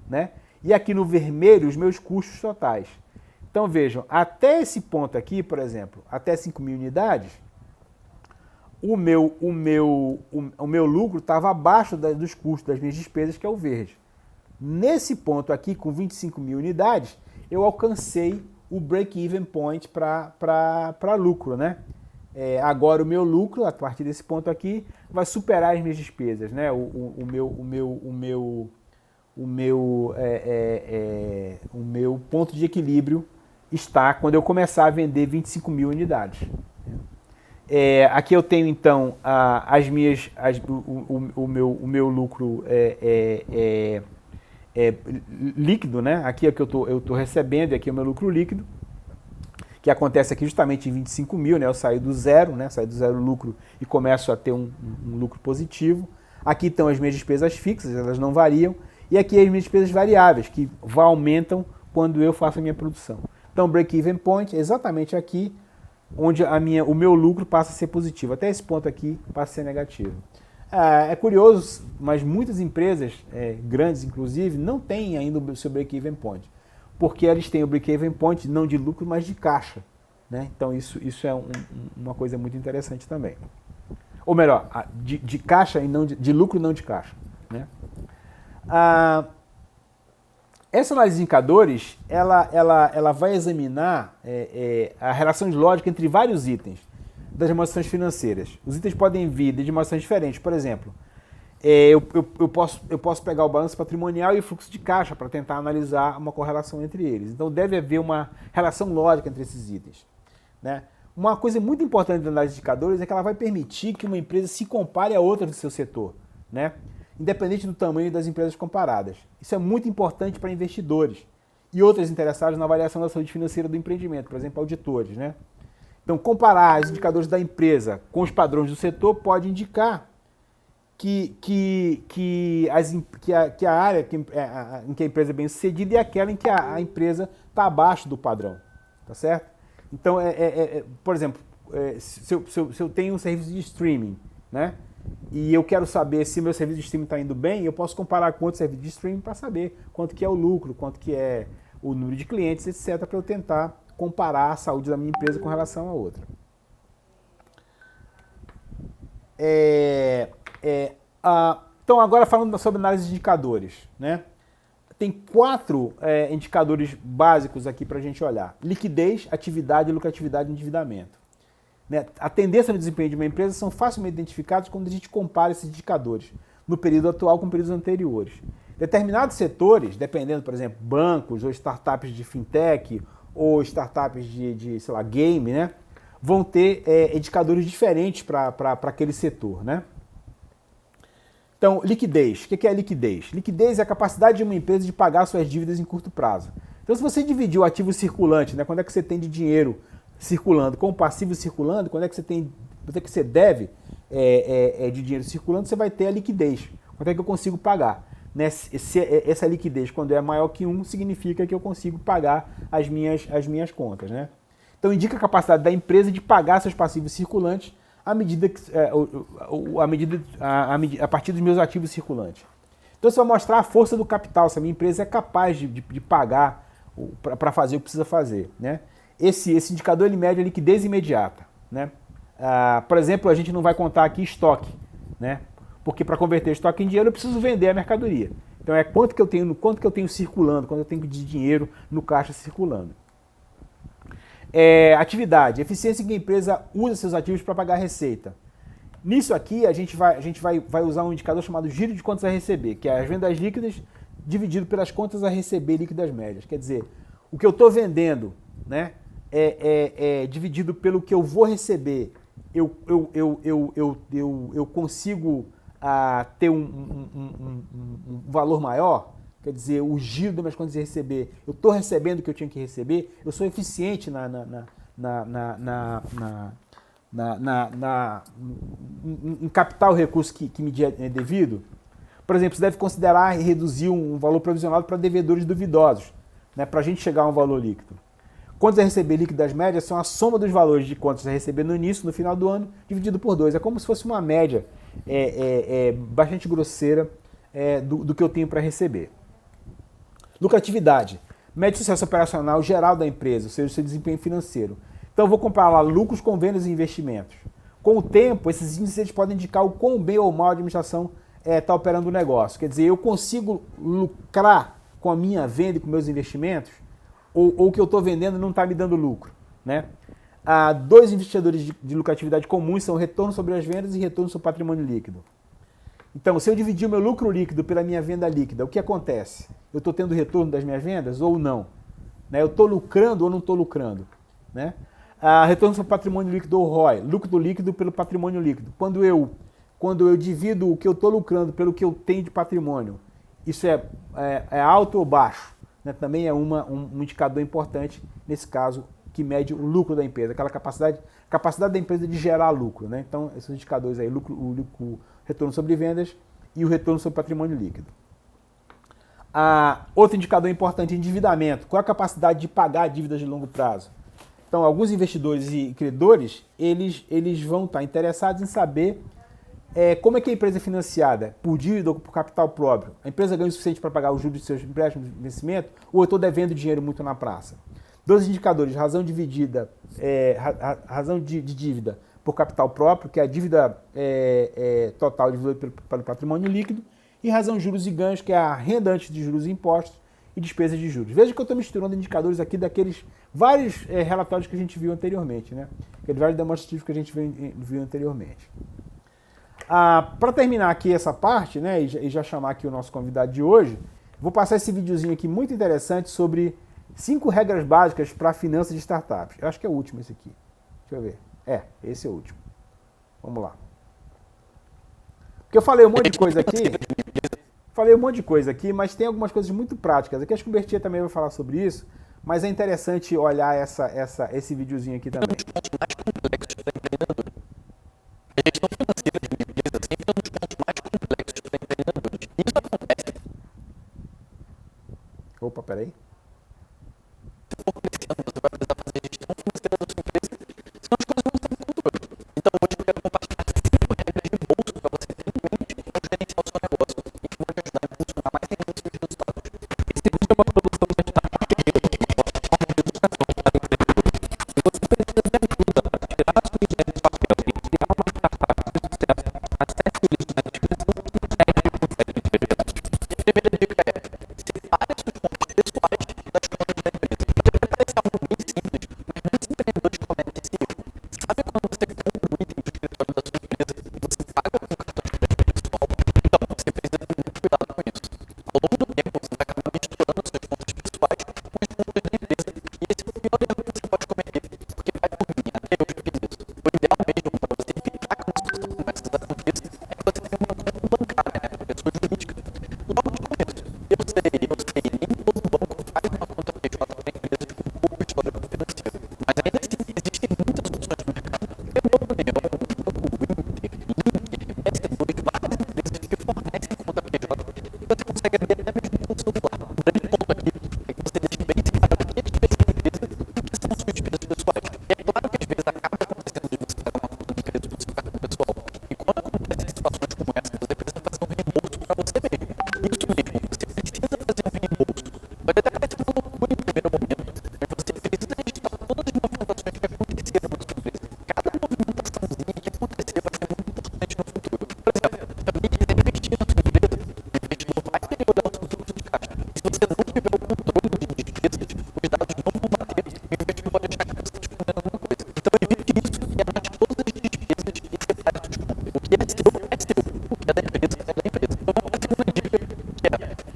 né? E aqui no vermelho os meus custos totais. Então vejam, até esse ponto aqui, por exemplo, até 5 mil unidades, o meu lucro estava abaixo dos custos das minhas despesas, que é o verde. Nesse ponto aqui, com 25 mil unidades, eu alcancei o break-even point para lucro, né? Agora o meu lucro, a partir desse ponto aqui, vai superar as minhas despesas, né? O meu ponto de equilíbrio está quando eu começar a vender 25 mil unidades. Aqui eu tenho então o meu lucro líquido, né? Aqui é o que eu tô recebendo, e aqui é o meu lucro líquido, que acontece aqui justamente em 25 mil, né? Eu saio do zero, né? Saio do zero lucro e começo a ter um lucro positivo. Aqui estão as minhas despesas fixas, elas não variam. E aqui as minhas despesas variáveis, que aumentam quando eu faço a minha produção. Então, break-even point é exatamente aqui onde o meu lucro passa a ser positivo. Até esse ponto aqui passa a ser negativo. É curioso, mas muitas empresas, grandes inclusive, não têm ainda o seu break-even point. Porque eles têm o break-even point não de lucro, mas de caixa, né? Então isso é uma coisa muito interessante também. Ou melhor, de caixa e não de lucro e não de caixa, né? Essa análise de indicadores, ela vai examinar a relação de lógica entre vários itens das demonstrações financeiras. Os itens podem vir de demonstrações diferentes. Por exemplo, eu posso pegar o balanço patrimonial e o fluxo de caixa para tentar analisar uma correlação entre eles. Então deve haver uma relação lógica entre esses itens, né? Uma coisa muito importante da análise de indicadores é que ela vai permitir que uma empresa se compare a outra do seu setor, né? Independente do tamanho das empresas comparadas. Isso é muito importante para investidores e outros interessados na avaliação da saúde financeira do empreendimento, por exemplo, auditores, né? Então, comparar os indicadores da empresa com os padrões do setor pode indicar que a área em que a empresa é bem sucedida é aquela em que a empresa está abaixo do padrão, tá certo? Então, por exemplo, se eu tenho um serviço de streaming, né? E eu quero saber se meu serviço de streaming está indo bem, eu posso comparar com outro serviço de streaming para saber quanto que é o lucro, quanto que é o número de clientes, etc., para eu tentar comparar a saúde da minha empresa com relação a outra. Então, agora falando sobre análise de indicadores, né? Tem 4 indicadores básicos aqui para a gente olhar: liquidez, atividade, lucratividade e endividamento. Né? A tendência no desempenho de uma empresa são facilmente identificados quando a gente compara esses indicadores no período atual com períodos anteriores. Determinados setores, dependendo, por exemplo, bancos ou startups de fintech ou startups de sei lá, game, né? Vão ter indicadores diferentes para aquele setor, né? Então, liquidez. O que é liquidez? Liquidez é a capacidade de uma empresa de pagar suas dívidas em curto prazo. Então, se você dividir o ativo circulante, né, quando é que você tem de dinheiro circulando, com o passivo circulando, quando é que você deve de dinheiro circulando, você vai ter a liquidez. Quanto é que eu consigo pagar? né, essa liquidez, quando é maior que 1, significa que eu consigo pagar as minhas contas, né? Então indica a capacidade da empresa de pagar seus passivos circulantes a partir dos meus ativos circulantes. Então isso vai mostrar a força do capital, se a minha empresa é capaz de pagar para fazer o que precisa fazer, né? Esse indicador ele mede a liquidez imediata, né? Por exemplo, a gente não vai contar aqui estoque, né? Porque para converter estoque em dinheiro eu preciso vender a mercadoria. Então é quanto que eu tenho circulando, quanto eu tenho de dinheiro no caixa circulando. Atividade, eficiência em que a empresa usa seus ativos para pagar receita. Nisso aqui a gente vai usar um indicador chamado giro de contas a receber, que é as vendas líquidas dividido pelas contas a receber líquidas médias. Quer dizer, o que eu estou vendendo, né, dividido pelo que eu vou receber, eu consigo ter um valor maior. Quer dizer, o giro das minhas contas de receber, eu estou recebendo o que eu tinha que receber, eu sou eficiente em captar o recurso que me é devido. Por exemplo, você deve considerar reduzir um valor provisional para devedores duvidosos, né, para a gente chegar a um valor líquido. Contas a receber líquidas médias são a soma dos valores de contas a receber no início, no final do ano, dividido por 2. É como se fosse uma média bastante grosseira do que eu tenho para receber. Lucratividade. Mede o sucesso operacional geral da empresa, ou seja, o seu desempenho financeiro. Então eu vou comparar lá lucros com vendas e investimentos. Com o tempo, esses índices podem indicar o quão bem ou mal a administração está operando o negócio. Quer dizer, eu consigo lucrar com a minha venda e com meus investimentos, ou o que eu estou vendendo não está me dando lucro, né? Dois indicadores de lucratividade comuns são retorno sobre as vendas e retorno sobre o patrimônio líquido. Então, se eu dividir o meu lucro líquido pela minha venda líquida, o que acontece? Eu estou tendo retorno das minhas vendas ou não? Né? Eu estou lucrando ou não estou lucrando? Né? Retorno sobre o patrimônio líquido ou ROI, lucro do líquido pelo patrimônio líquido. Quando eu divido o que eu estou lucrando pelo que eu tenho de patrimônio, isso é alto ou baixo? Né? Também é um indicador importante, nesse caso, que mede o lucro da empresa, aquela capacidade da empresa de gerar lucro. Né? Então, esses indicadores aí, o retorno sobre vendas e o retorno sobre patrimônio líquido. Outro indicador importante, endividamento. Qual a capacidade de pagar dívidas de longo prazo? Então, alguns investidores e credores, eles vão estar interessados em saber como é que a empresa é financiada, por dívida ou por capital próprio. A empresa ganha o suficiente para pagar os juros de seus empréstimos de vencimento ou eu estou devendo dinheiro muito na praça? Dois indicadores, razão de dívida por capital próprio, que é a dívida total dividida pelo patrimônio líquido, e razão de juros e ganhos, que é a renda antes de juros e impostos e despesas de juros. Veja que eu estou misturando indicadores aqui daqueles vários relatórios que a gente viu anteriormente, né? Aqueles vários demonstrativos que a gente viu anteriormente. Para terminar aqui essa parte, né, e já chamar aqui o nosso convidado de hoje, vou passar esse videozinho aqui muito interessante sobre 5 regras básicas para finanças de startups. Eu acho que é o último esse aqui. Deixa eu ver. Esse é o último. Vamos lá. Porque eu falei um monte de coisa aqui, mas tem algumas coisas muito práticas. Aqui acho que o Bertier também vai falar sobre isso, mas é interessante olhar esse videozinho aqui também. Opa, peraí. Primeira dica é: separe os pontos pessoais consegue abrir até mesmo com o celular. O grande ponto aqui é que você deixa bem separado o que é despesa da empresa e o que são suas despesas pessoais. E é claro que às vezes acaba acontecendo de você pagar uma conta de crédito no seu cartão pessoal. E quando acontecem situações como essa, você precisa fazer um reembolso para você mesmo. Isso mesmo, você precisa fazer um reembolso. Pode até parecer uma loucura em primeiro momento, mas você precisa registrar todas as movimentações que aconteceram na sua empresa. Cada movimentaçãozinha que acontecer vai ser muito importante no futuro. Por exemplo, a família quiser investir na sua empresa, o investidor vai querer olhar o seu fluxo de caixa. E se você não tiver o controle de despesas, os dados não vão bater e o investidor pode achar que você está escondendo alguma coisa. Então evite isso e anote todas as despesas e separe as contas. O que é seu, é seu. O que é da empresa, é da empresa. Então vamos para a segunda dica, que é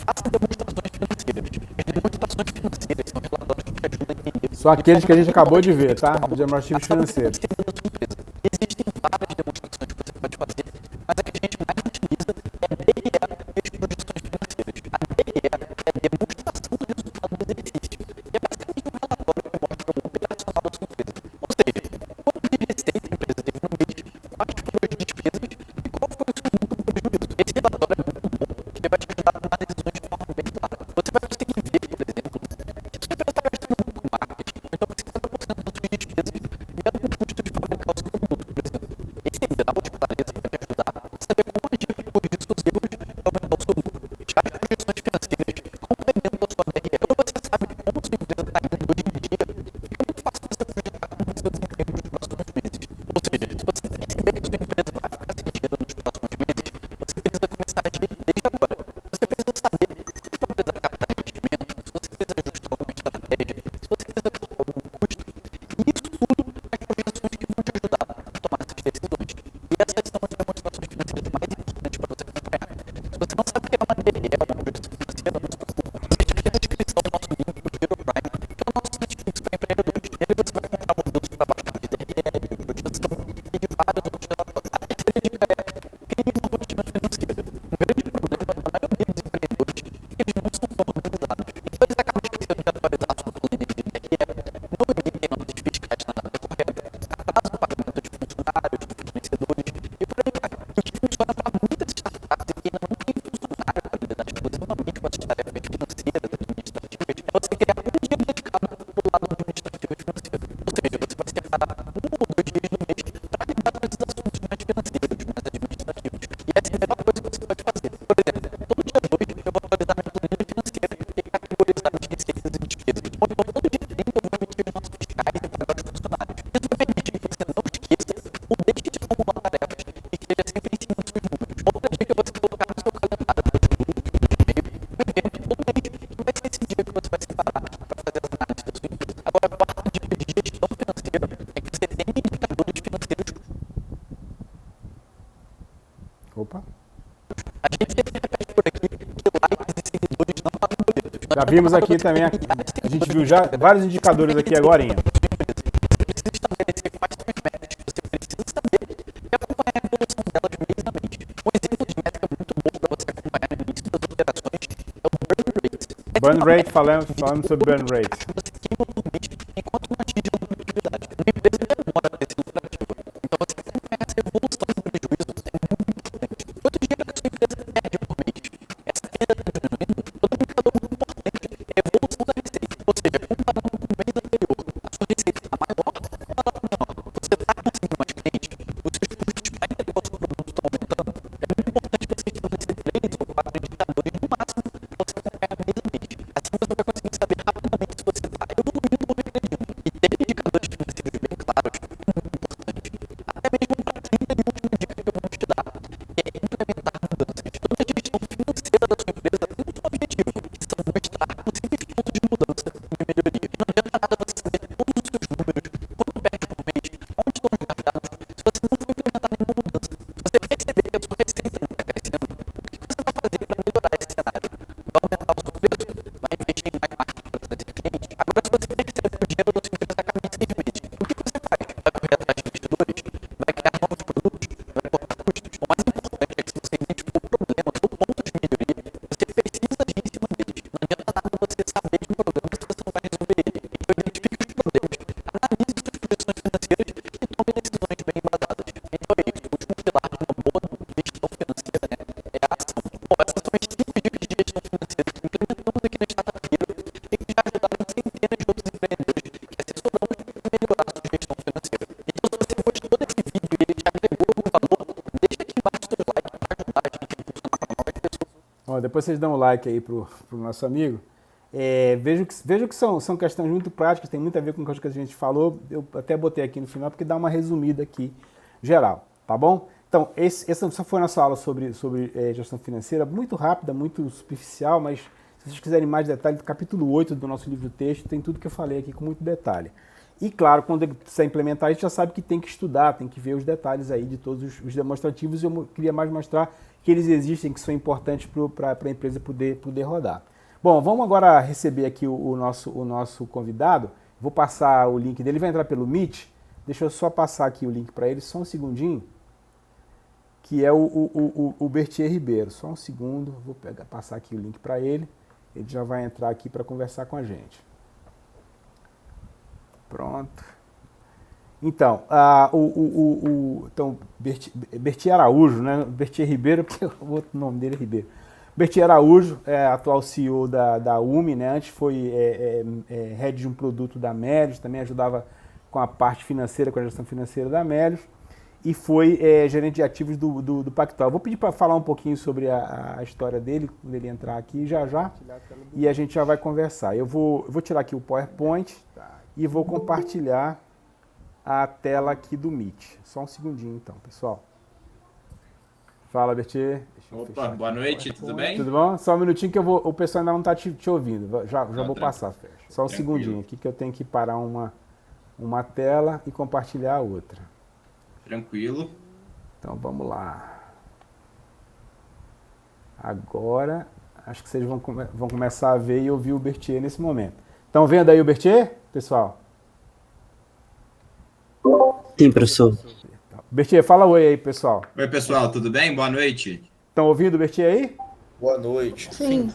faça demonstrações financeiras. As demonstrações financeiras são relatórios que te ajudam a entender. São aqueles que a gente acabou de ver, tá? Os demonstrativos financeiros. Existem várias demonstrações que você pode fazer, mas a que a gente mais utiliza é a DRE e as projeções financeiras. A DRE é a demonstração do resultado do exercício. E é basicamente um relatório que mostra o operacional da sua empresa. Ou seja, quanto de receita a empresa teve no mês, quais foram as despesas e qual foi o seu lucro ou prejuízo. Esse relatório é muito bom, porque vai te ajudar a tomar decisões de forma bem clara. Você vai conseguir ver, por exemplo, que a sua empresa está gastando muito com marketing, então 50% das suas despesas vieram com o custo de fabricar o seu produto, por exemplo. Esse grau de clareza vai te ajudar a saber como agir para corrigir seus erros e aumentar o seu lucro. Já as projeções financeiras complementam a sua DRE. Quando você sabe como a sua empresa está indo hoje em dia, fica muito fácil você projetar como vai ser o desempenho nos próximos meses. Ou seja, se você perceber que a sua empresa vai ficar sem dinheiro nos próximos meses, você precisa começar a agir desde agora. Você precisa saber se você precisa captar investimento, se você precisa ajustar alguma estratégia, se você precisa cortar algum custo. E isso tudo as projeções que vão te ajudar a tomar essas decisões. E essas são as demonstrações financeiras mais importantes para você acompanhar. Se você não sabe o que é uma DRE, uma projeção financeira, não se preocupe. Veja aqui na descrição do nosso link do Giro Prime, que é o nosso Netflix para empreendedores. Nele você vai encontrar modelos para baixar de DRE, de projeção e de vários outros relatórios. A terceira dica é crie uma rotina financeira. Um grande problema da maioria dos empreendedores é que eles não são tão organizados. Então eles acabam esquecendo de atualizar a sua planilha de DRE, não emitem notas fiscais na data correta, atrasam o pagamento de funcionários, de fornecedores e por aí vai. O que funciona para muitas startups e que ainda não tem funcionário para lidar exclusivamente com as tarefas financeiras, administrativas, é você criar um dia dedicado para o lado administrativo e financeiro. Ou seja, você vai separar 1 ou 2 dias no mês para lidar com esses assuntos mais financeiros, mais administrativos. E essa é a melhor coisa que você pode fazer. Por exemplo, todo dia 2 eu vou atualizar minha planilha financeira e categorizar as receitas e despesas. Ou então, todo dia 30 eu vou emitir as notas fiscais e pagar os funcionários. Isso vai permitir que você não esqueça ou deixe de acumular tarefas e que esteja sempre em cima dos seus números. Outra dica é você colocar no seu calendário do e-mail um evento todo mês que vai ser esse dia que você vai separar para fazer as análises da sua empresa. Agora, a quarta dica de gestão financeira é que você tenha indicadores financeiros. Opa. A gente sempre repete por aqui que likes e seguidores não pagam boletos. Já vimos aqui também, a gente viu já vários indicadores aqui agorinha. Você precisa estabelecer quais são as metas que você precisa saber e acompanhar a evolução delas mês a mês. Um exemplo de métrica muito bom para você acompanhar no início das operações é o burn rate. Burn rate, falando sobre burn rate. Você queima por mês enquanto não atinge a lucratividade. Uma empresa demora para ser lucrativa. Então você acompanhar essa evolução do prejuízo é muito importante. Quanto dinheiro que a sua empresa perde por mês? Essa perda está diminuindo? Outro indicador muito importante é a evolução da receita. Ou seja, comparando com o mês anterior, a sua receita está maior ou ela está menor? Você está conseguindo mais clientes? Os seus custos para entregar o seu produto estão aumentando? É muito importante você estabelecer 3 ou 4 indicadores no máximo para você acompanhar mês a mês. Assim você vai conseguir saber rapidamente se você está vocês dão o like aí pro nosso amigo. Vejo que são questões muito práticas, tem muito a ver com o que a gente falou. Eu até botei aqui no final porque dá uma resumida aqui geral, tá bom? Então, essa só foi nossa aula sobre gestão financeira, muito rápida, muito superficial, mas se vocês quiserem mais detalhes, do capítulo 8 do nosso livro texto, tem tudo que eu falei aqui com muito detalhe. E claro, quando você implementar, a gente já sabe que tem que estudar, tem que ver os detalhes aí de todos os demonstrativos, e eu queria mais mostrar que eles existem, que são importantes para a empresa poder rodar. Bom, vamos agora receber aqui o nosso convidado. Vou passar o link dele, ele vai entrar pelo Meet. Deixa eu só passar aqui o link para ele, só um segundinho, que é o Bertier Ribeiro. Só um segundo, vou passar aqui o link para ele. Ele já vai entrar aqui para conversar com a gente. Pronto. Então, Bertier Araújo, né? Bertier Ribeiro, porque o outro nome dele é Ribeiro. Bertier Araújo é atual CEO da UMI, né? Antes foi head de um produto da Melius, também ajudava com a parte financeira, com a gestão financeira da Melius, e foi gerente de ativos do Pactual. Vou pedir para falar um pouquinho sobre a história dele, quando ele entrar aqui já, e a gente já vai conversar. Eu vou tirar aqui o PowerPoint e vou compartilhar a tela aqui do Meet. Só um segundinho então, pessoal. Fala, Bertier. Opa, boa noite, tudo bem? Tudo bom? Só um minutinho que o pessoal ainda não está te ouvindo. Já vou passar. Só um segundinho aqui que eu tenho que parar uma tela e compartilhar a outra. Tranquilo. Então vamos lá. Agora, acho que vocês vão começar a ver e ouvir o Bertier nesse momento. Estão vendo aí o Bertier, pessoal? Sim, professor. Bertier, fala oi aí, pessoal. Oi, pessoal, tudo bem? Boa noite. Estão ouvindo o Bertier aí? Boa noite. Sim.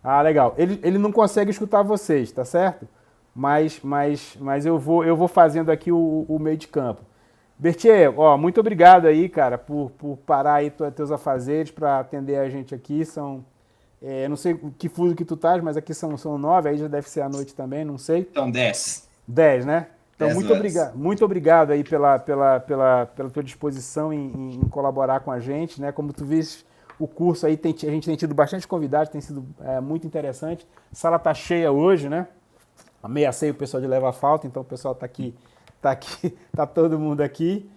Ah, legal. Ele não consegue escutar vocês, tá certo? Mas eu vou fazendo aqui o meio de campo. Bertier, muito obrigado aí, cara, por parar aí teus afazeres para atender a gente aqui. Não sei que fuso que tu estás, mas aqui são 9, aí já deve ser a noite também, não sei. Então, 10. 10, né? Então, 10 muito obrigado aí pela tua disposição em colaborar com a gente, né? Como tu viste, o curso aí, a gente tem tido bastante convidados, tem sido muito interessante. A sala tá cheia hoje, né? Ameacei o pessoal de levar falta, então o pessoal tá aqui, tá todo mundo aqui.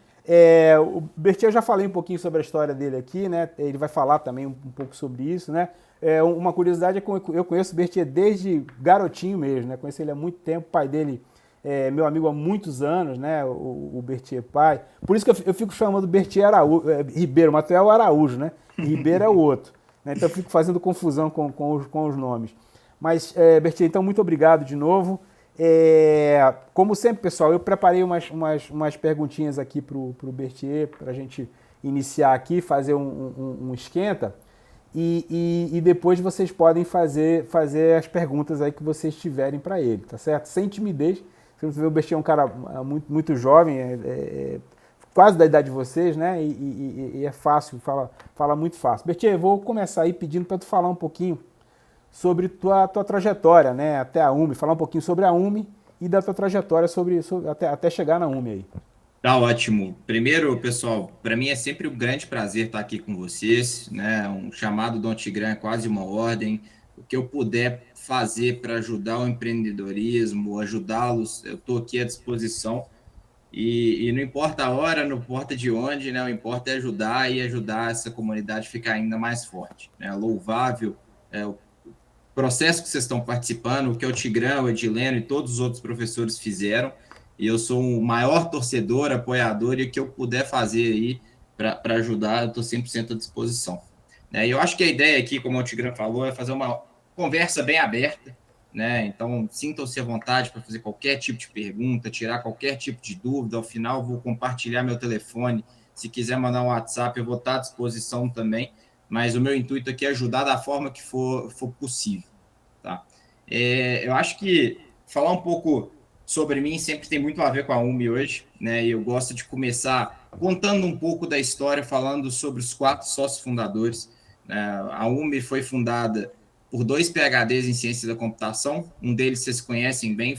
O Bertier, eu já falei um pouquinho sobre a história dele aqui, né? Ele vai falar também um pouco sobre isso, né? Uma curiosidade é que eu conheço o Bertier desde garotinho mesmo, né? Conheci ele há muito tempo, o pai dele meu amigo há muitos anos, né? O Bertier pai. Por isso que eu fico chamando Bertier Ribeiro, mas é o Araújo, né? Ribeiro é o outro. Né? Então eu fico fazendo confusão com os nomes. Mas, Bertier, então muito obrigado de novo. Como sempre, pessoal, eu preparei umas perguntinhas aqui para o Bertier, para a gente iniciar aqui, fazer um esquenta. E depois vocês podem fazer as perguntas aí que vocês tiverem para ele, tá certo? Sem timidez. Você vê, o Bertier é um cara muito, muito jovem, quase da idade de vocês, né? E é fácil, fala muito fácil. Bertier, eu vou começar aí pedindo para tu falar um pouquinho sobre tua trajetória, né? Até a UMI, falar um pouquinho sobre a UMI e da tua trajetória até chegar na UMI aí. Tá ótimo. Primeiro, pessoal, para mim é sempre um grande prazer estar aqui com vocês, né? Um chamado Dom Tigrão é quase uma ordem. O que eu puder fazer para ajudar o empreendedorismo, ajudá-los, eu estou aqui à disposição. E não importa a hora, não importa de onde, né? O importa é ajudar e ajudar essa comunidade a ficar ainda mais forte, né? Louvável o processo que vocês estão participando, o que o Tigrão, o Edileno e todos os outros professores fizeram. E eu sou o maior torcedor, apoiador, e o que eu puder fazer aí para ajudar, eu estou 100% à disposição. E eu acho que a ideia aqui, como o Tigrão falou, é fazer uma conversa bem aberta, né? Então, sintam-se à vontade para fazer qualquer tipo de pergunta, tirar qualquer tipo de dúvida. Ao final, eu vou compartilhar meu telefone. Se quiser mandar um WhatsApp, eu vou estar à disposição também. Mas o meu intuito aqui é ajudar da forma que for possível, tá? Eu acho que falar um pouco sobre mim sempre tem muito a ver com a UMI hoje, né? E eu gosto de começar contando um pouco da história, falando sobre os 4 sócios fundadores. A UMI foi fundada por 2 PhDs em ciência da computação. Um deles vocês conhecem bem,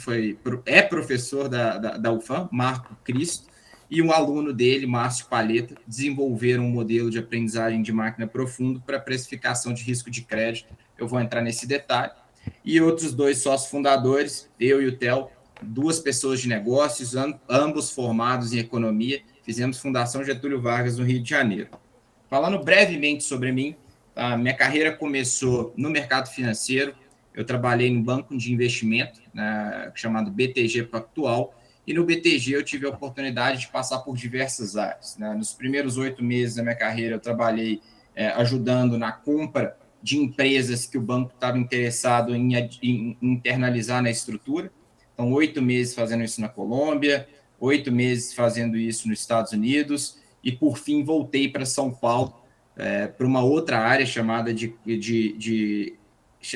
é professor da UFAM, Marco Cristo, e um aluno dele, Márcio Palheta, desenvolveram um modelo de aprendizagem de máquina profundo para precificação de risco de crédito. Eu vou entrar nesse detalhe. E outros 2 sócios fundadores, eu e o Theo, 2 pessoas de negócios, ambos formados em economia, fizemos Fundação Getúlio Vargas no Rio de Janeiro. Falando brevemente sobre mim, a minha carreira começou no mercado financeiro. Eu trabalhei no banco de investimento, chamado BTG Pactual, e no BTG eu tive a oportunidade de passar por diversas áreas. Nos primeiros 8 meses da minha carreira, eu trabalhei ajudando na compra de empresas que o banco estava interessado em internalizar na estrutura. Então, 8 meses fazendo isso na Colômbia, 8 meses fazendo isso nos Estados Unidos, e, por fim, voltei para São Paulo, para uma outra área chamada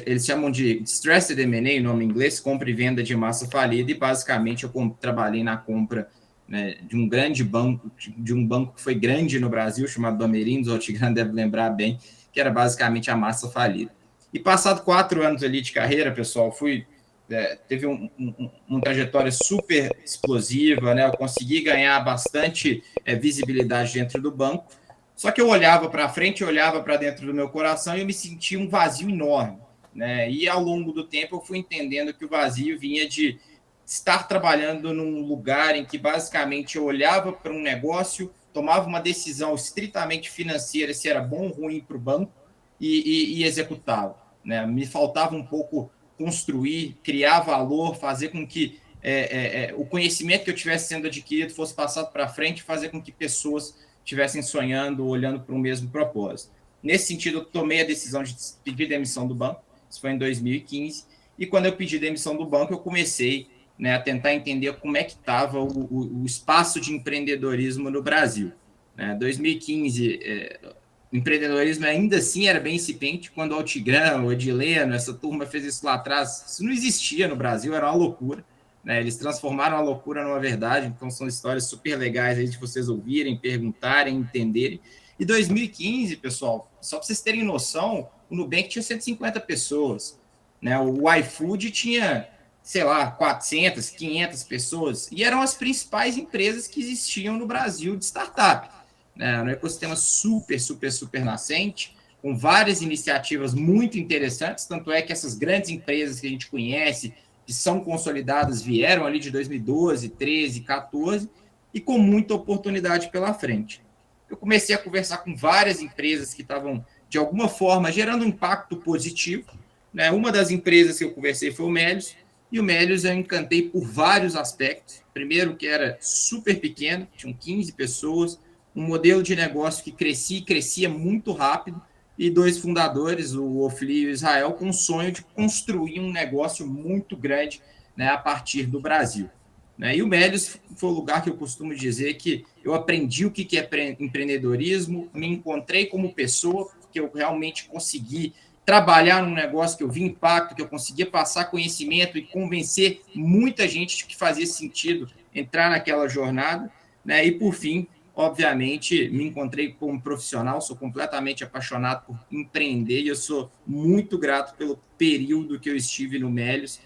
eles chamam de Distressed M&A, o nome em inglês, compra e venda de massa falida, e basicamente eu trabalhei na compra, né, de um grande banco, de um banco que foi grande no Brasil, chamado Bamerindos, o Altigrande deve lembrar bem, que era basicamente a massa falida. E passado 4 anos ali de carreira, pessoal, teve uma trajetória super explosiva, né? Eu consegui ganhar bastante visibilidade dentro do banco, só que eu olhava para frente, eu olhava para dentro do meu coração e eu me sentia um vazio enorme, né? E ao longo do tempo eu fui entendendo que o vazio vinha de estar trabalhando num lugar em que basicamente eu olhava para um negócio, tomava uma decisão estritamente financeira, se era bom ou ruim para o banco, e executava, né? Me faltava um pouco construir, criar valor, fazer com que o conhecimento que eu tivesse sendo adquirido fosse passado para frente, fazer com que pessoas estivessem sonhando, olhando para o mesmo propósito. Nesse sentido, eu tomei a decisão de pedir demissão do banco, isso foi em 2015, e quando eu pedi demissão do banco, eu comecei, né, a tentar entender como é que estava o espaço de empreendedorismo no Brasil. 2015, empreendedorismo ainda assim era bem incipiente, quando o Altigrão, o Edileno, essa turma fez isso lá atrás, isso não existia no Brasil, era uma loucura, né? Eles transformaram a loucura numa verdade, então são histórias super legais aí de vocês ouvirem, perguntarem, entenderem. E 2015, pessoal, só para vocês terem noção, o Nubank tinha 150 pessoas, né? O iFood tinha, sei lá, 400, 500 pessoas, e eram as principais empresas que existiam no Brasil de startup, né? No ecossistema super, super, super nascente, com várias iniciativas muito interessantes, tanto é que essas grandes empresas que a gente conhece, que são consolidadas, vieram ali de 2012, 13, 14, e com muita oportunidade pela frente. Eu comecei a conversar com várias empresas que estavam, de alguma forma, gerando um impacto positivo, né? Uma das empresas que eu conversei foi o Melius, e o Melius eu encantei por vários aspectos. Primeiro, que era super pequeno, tinham 15 pessoas, um modelo de negócio que crescia muito rápido, e 2 fundadores, o Ofli e o Israel, com o sonho de construir um negócio muito grande, né, a partir do Brasil. Né? E o Melius foi o lugar que eu costumo dizer que eu aprendi o que é empreendedorismo, me encontrei como pessoa, porque eu realmente consegui trabalhar num negócio que eu vi impacto, que eu conseguia passar conhecimento e convencer muita gente de que fazia sentido entrar naquela jornada. Né? E, por fim, obviamente, me encontrei como profissional, sou completamente apaixonado por empreender e eu sou muito grato pelo período que eu estive no Melius,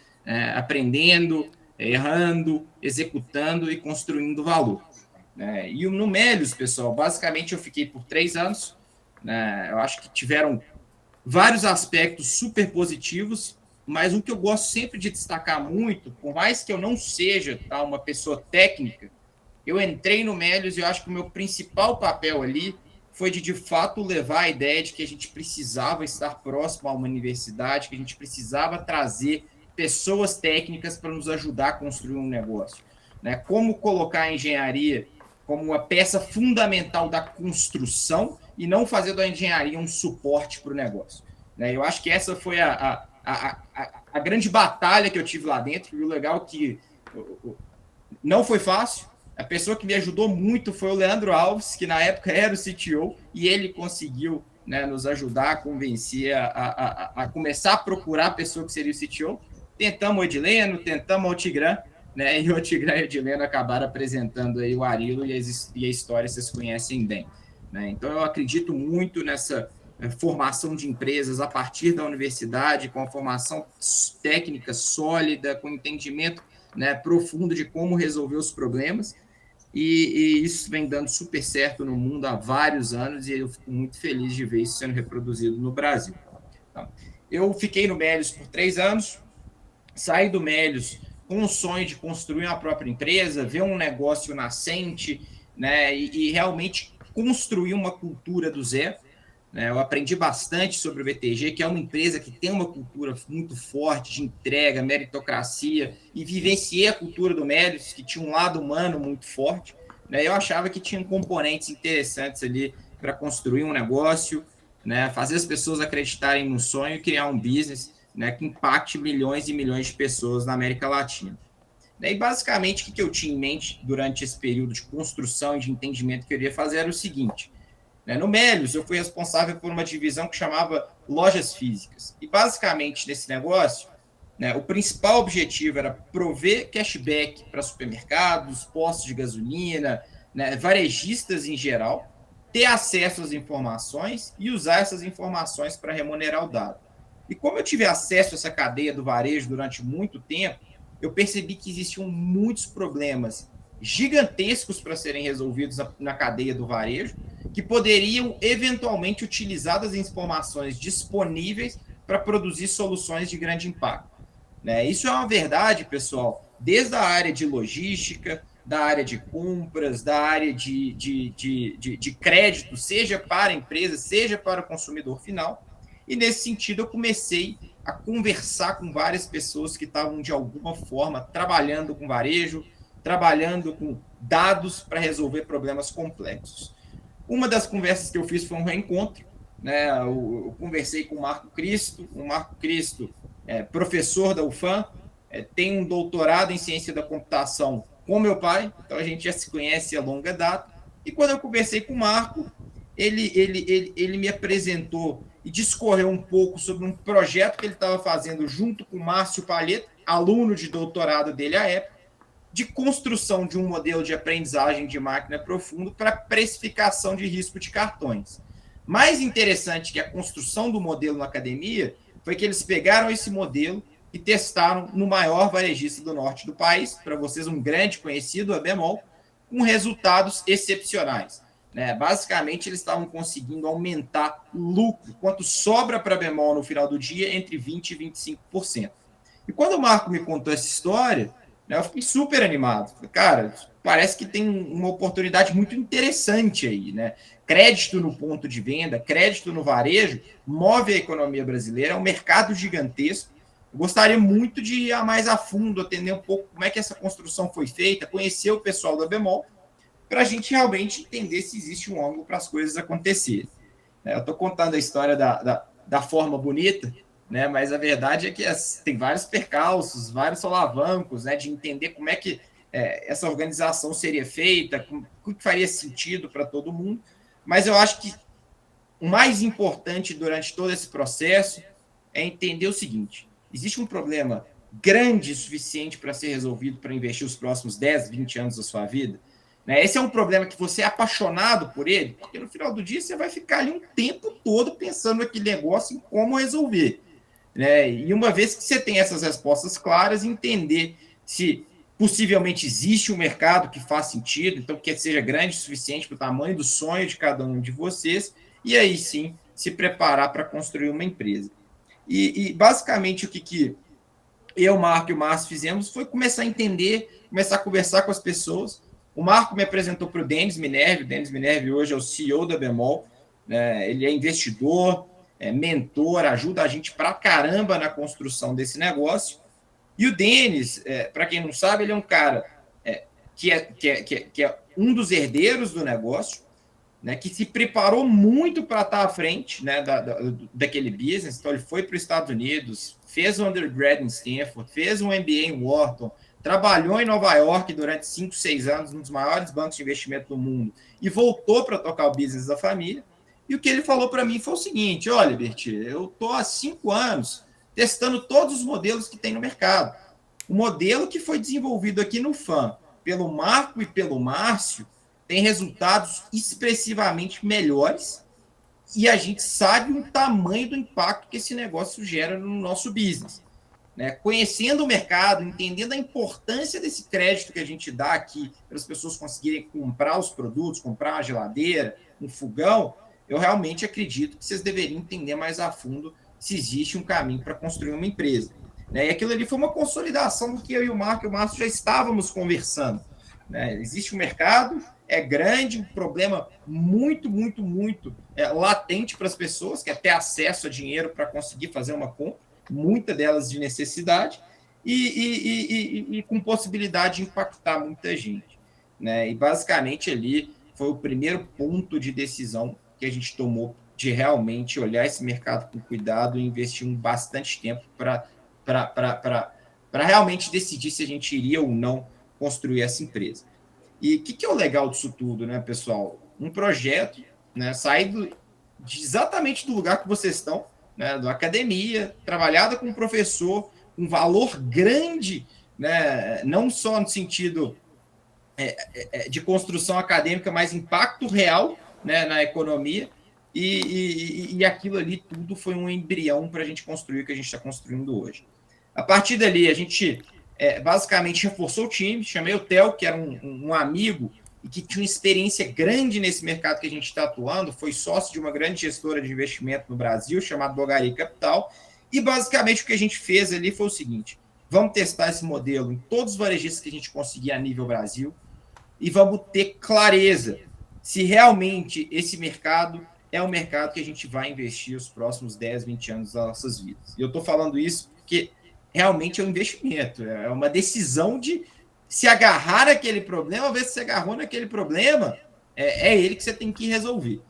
aprendendo, errando, executando e construindo valor. E no Melius, pessoal, basicamente eu fiquei por 3 anos, eu acho que tiveram vários aspectos super positivos, mas o que eu gosto sempre de destacar muito, por mais que eu não seja uma pessoa técnica, eu entrei no Melius e eu acho que o meu principal papel ali foi de fato, levar a ideia de que a gente precisava estar próximo a uma universidade, que a gente precisava trazer pessoas técnicas para nos ajudar a construir um negócio. Né? Como colocar a engenharia como uma peça fundamental da construção e não fazer da engenharia um suporte para o negócio. Né? Eu acho que essa foi a grande batalha que eu tive lá dentro, e o legal é que não foi fácil. A pessoa que me ajudou muito foi o Leandro Alves, que na época era o CTO, e ele conseguiu, né, nos ajudar a convencer a começar a procurar a pessoa que seria o CTO. Tentamos o Edileno, tentamos o Altigrã, né, e o Altigrã e o Edileno acabaram apresentando aí o Arilo, e a história vocês conhecem bem. Né? Então, eu acredito muito nessa formação de empresas a partir da universidade, com a formação técnica sólida, com entendimento, né, profundo de como resolver os problemas. e isso vem dando super certo no mundo há vários anos, e eu fico muito feliz de ver isso sendo reproduzido no Brasil. Então, eu fiquei no Melius por 3 anos, saí do Melius com o sonho de construir uma própria empresa, ver um negócio nascente, né, e realmente construir uma cultura do zero. Né? Eu aprendi bastante sobre o BTG, que é uma empresa que tem uma cultura muito forte de entrega, meritocracia, e vivenciei a cultura do Melius, que tinha um lado humano muito forte. Né? Eu achava que tinha componentes interessantes ali para construir um negócio, né? Fazer as pessoas acreditarem no sonho e criar um business, né, que impacte milhões e milhões de pessoas na América Latina. E basicamente o que eu tinha em mente durante esse período de construção e de entendimento que eu iria fazer era o seguinte: né, no Melius eu fui responsável por uma divisão que chamava lojas físicas. E basicamente nesse negócio, né, o principal objetivo era prover cashback para supermercados, postos de gasolina, né, varejistas em geral, ter acesso às informações e usar essas informações para remunerar o dado. E como eu tive acesso a essa cadeia do varejo durante muito tempo, eu percebi que existiam muitos problemas gigantescos para serem resolvidos na cadeia do varejo, que poderiam eventualmente utilizar as informações disponíveis para produzir soluções de grande impacto. Né? Isso é uma verdade, pessoal, desde a área de logística, da área de compras, da área de crédito, seja para a empresa, seja para o consumidor final. E nesse sentido, eu comecei a conversar com várias pessoas que estavam, de alguma forma, trabalhando com varejo, trabalhando com dados para resolver problemas complexos. Uma das conversas que eu fiz foi um reencontro. Né? Eu conversei com o Marco Cristo. O Marco Cristo é professor da UFAM, tem um doutorado em ciência da computação com meu pai, então a gente já se conhece a longa data. E quando eu conversei com o Marco, ele me apresentou e discorreu um pouco sobre um projeto que ele estava fazendo junto com o Márcio Palheta, aluno de doutorado dele à época, de construção de um modelo de aprendizagem de máquina profundo para precificação de risco de cartões. Mais interessante que a construção do modelo na academia foi que eles pegaram esse modelo e testaram no maior varejista do norte do país, para vocês um grande conhecido, a Bemol, com resultados excepcionais. Né? Basicamente, eles estavam conseguindo aumentar o lucro, quanto sobra para a Bemol no final do dia, entre 20% e 25%. E quando o Marco me contou essa história, né, eu fiquei super animado. Falei, cara, parece que tem uma oportunidade muito interessante aí. Né? Crédito no ponto de venda, crédito no varejo, move a economia brasileira, é um mercado gigantesco. Eu gostaria muito de ir mais a fundo, entender um pouco como é que essa construção foi feita, conhecer o pessoal da Bemol, para a gente realmente entender se existe um ângulo para as coisas acontecerem. Eu estou contando a história da forma bonita, né? Mas a verdade é que tem vários percalços, vários solavancos, né? De entender como é que essa organização seria feita, o que faria sentido para todo mundo. Mas eu acho que o mais importante durante todo esse processo é entender o seguinte: existe um problema grande o suficiente para ser resolvido para investir os próximos 10, 20 anos da sua vida. Né? Esse é um problema que você é apaixonado por ele, porque no final do dia você vai ficar ali um tempo todo pensando naquele negócio, em como resolver. Né? E uma vez que você tem essas respostas claras, entender se possivelmente existe um mercado que faz sentido, então que seja grande o suficiente para o tamanho do sonho de cada um de vocês, e aí sim se preparar para construir uma empresa. E basicamente o que eu, Marco e o Márcio fizemos foi começar a entender, começar a conversar com as pessoas. O Marco me apresentou para o Denis Minervi. O Denis Minervi hoje é o CEO da Bemol. Né? Ele é investidor, mentor, ajuda a gente pra caramba na construção desse negócio. E o Denis, para quem não sabe, ele é um cara que é um dos herdeiros do negócio, né, que se preparou muito para estar à frente, né, daquele business. Então, ele foi para os Estados Unidos, fez um undergrad em Stanford, fez um MBA em Wharton, trabalhou em Nova York durante 5, 6 anos, um dos maiores bancos de investimento do mundo, e voltou para tocar o business da família. E o que ele falou para mim foi o seguinte: olha, Berti, eu estou há 5 anos testando todos os modelos que tem no mercado. O modelo que foi desenvolvido aqui no FAM pelo Marco e pelo Márcio tem resultados expressivamente melhores, e a gente sabe o tamanho do impacto que esse negócio gera no nosso business. né, conhecendo o mercado, entendendo a importância desse crédito que a gente dá aqui para as pessoas conseguirem comprar os produtos, comprar uma geladeira, um fogão, eu realmente acredito que vocês deveriam entender mais a fundo se existe um caminho para construir uma empresa. Né? E aquilo ali foi uma consolidação do que eu e o Márcio já estávamos conversando. Né? Existe um mercado, é grande, um problema muito latente para as pessoas, que é ter acesso a dinheiro para conseguir fazer uma compra, muitas delas de necessidade, e com possibilidade de impactar muita gente. Né? E basicamente ali foi o primeiro ponto de decisão que a gente tomou de realmente olhar esse mercado com cuidado e investir bastante tempo para realmente decidir se a gente iria ou não construir essa empresa. E o que é o legal disso tudo, né, pessoal? Um projeto, né, saído exatamente do lugar que vocês estão, né, da academia, trabalhada com um professor, um valor grande, né, não só no sentido de construção acadêmica, mas impacto real, né, na economia, e aquilo ali tudo foi um embrião para a gente construir o que a gente está construindo hoje. A partir dali, a gente basicamente reforçou o time, chamei o Theo, que era um amigo e que tinha uma experiência grande nesse mercado que a gente está atuando, foi sócio de uma grande gestora de investimento no Brasil, chamada Bogari Capital, e basicamente o que a gente fez ali foi o seguinte: vamos testar esse modelo em todos os varejistas que a gente conseguir a nível Brasil e vamos ter clareza se realmente esse mercado é um mercado que a gente vai investir os próximos 10, 20 anos das nossas vidas. E eu estou falando isso porque realmente é um investimento, é uma decisão de se agarrar naquele problema, ver se você agarrou naquele problema, é ele que você tem que resolver.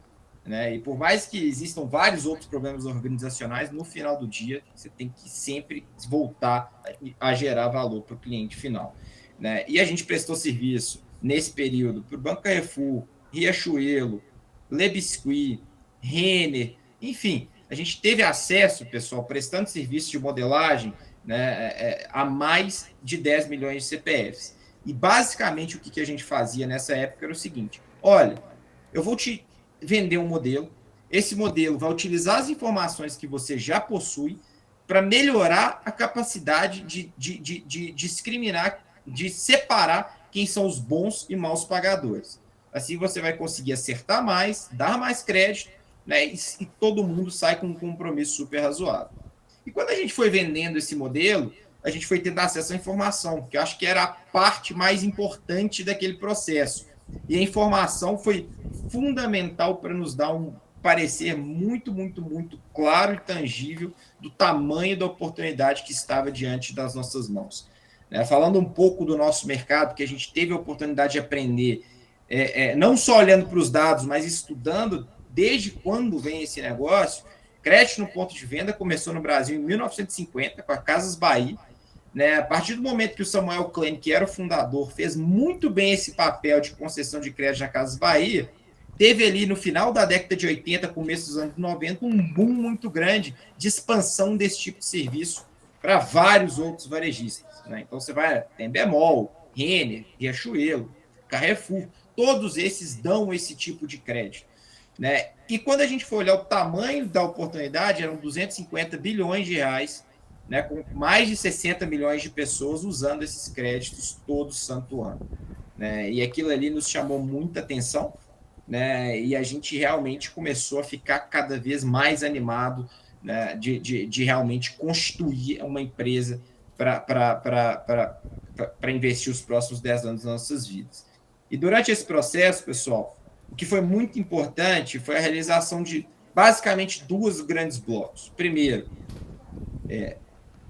Né? E por mais que existam vários outros problemas organizacionais, no final do dia, você tem que sempre voltar a gerar valor para o cliente final. Né? E a gente prestou serviço nesse período para o Banco Carrefour, Riachuelo, Le Biscuit, Renner, enfim, a gente teve acesso, pessoal, prestando serviço de modelagem, né, a mais de 10 milhões de CPFs. E basicamente o que a gente fazia nessa época era o seguinte: olha, eu vou te vender um modelo, esse modelo vai utilizar as informações que você já possui para melhorar a capacidade de discriminar, de separar quem são os bons e maus pagadores. Assim você vai conseguir acertar mais, dar mais crédito, né, e todo mundo sai com um compromisso super razoável. E quando a gente foi vendendo esse modelo, a gente foi tendo acesso à informação, que eu acho que era a parte mais importante daquele processo. E a informação foi fundamental para nos dar um parecer muito claro e tangível do tamanho da oportunidade que estava diante das nossas mãos. Falando um pouco do nosso mercado, que a gente teve a oportunidade de aprender, não só olhando para os dados, mas estudando desde quando vem esse negócio. Crédito no ponto de venda começou no Brasil em 1950, com a Casas Bahia. Né? A partir do momento que o Samuel Klein, que era o fundador, fez muito bem esse papel de concessão de crédito na Casas Bahia, teve ali no final da década de 80, começo dos anos 90, um boom muito grande de expansão desse tipo de serviço para vários outros varejistas. Né? Então você vai, tem Bemol, Renner, Riachuelo, Carrefour, todos esses dão esse tipo de crédito. Né? E quando a gente for olhar o tamanho da oportunidade, eram 250 bilhões de reais, né, com mais de 60 milhões de pessoas usando esses créditos todo santo ano. Né? E aquilo ali nos chamou muita atenção, né? E a gente realmente começou a ficar cada vez mais animado, né, de realmente construir uma empresa para investir os próximos 10 anos das nossas vidas. E durante esse processo, pessoal, o que foi muito importante foi a realização de, basicamente, 2 grandes blocos. Primeiro,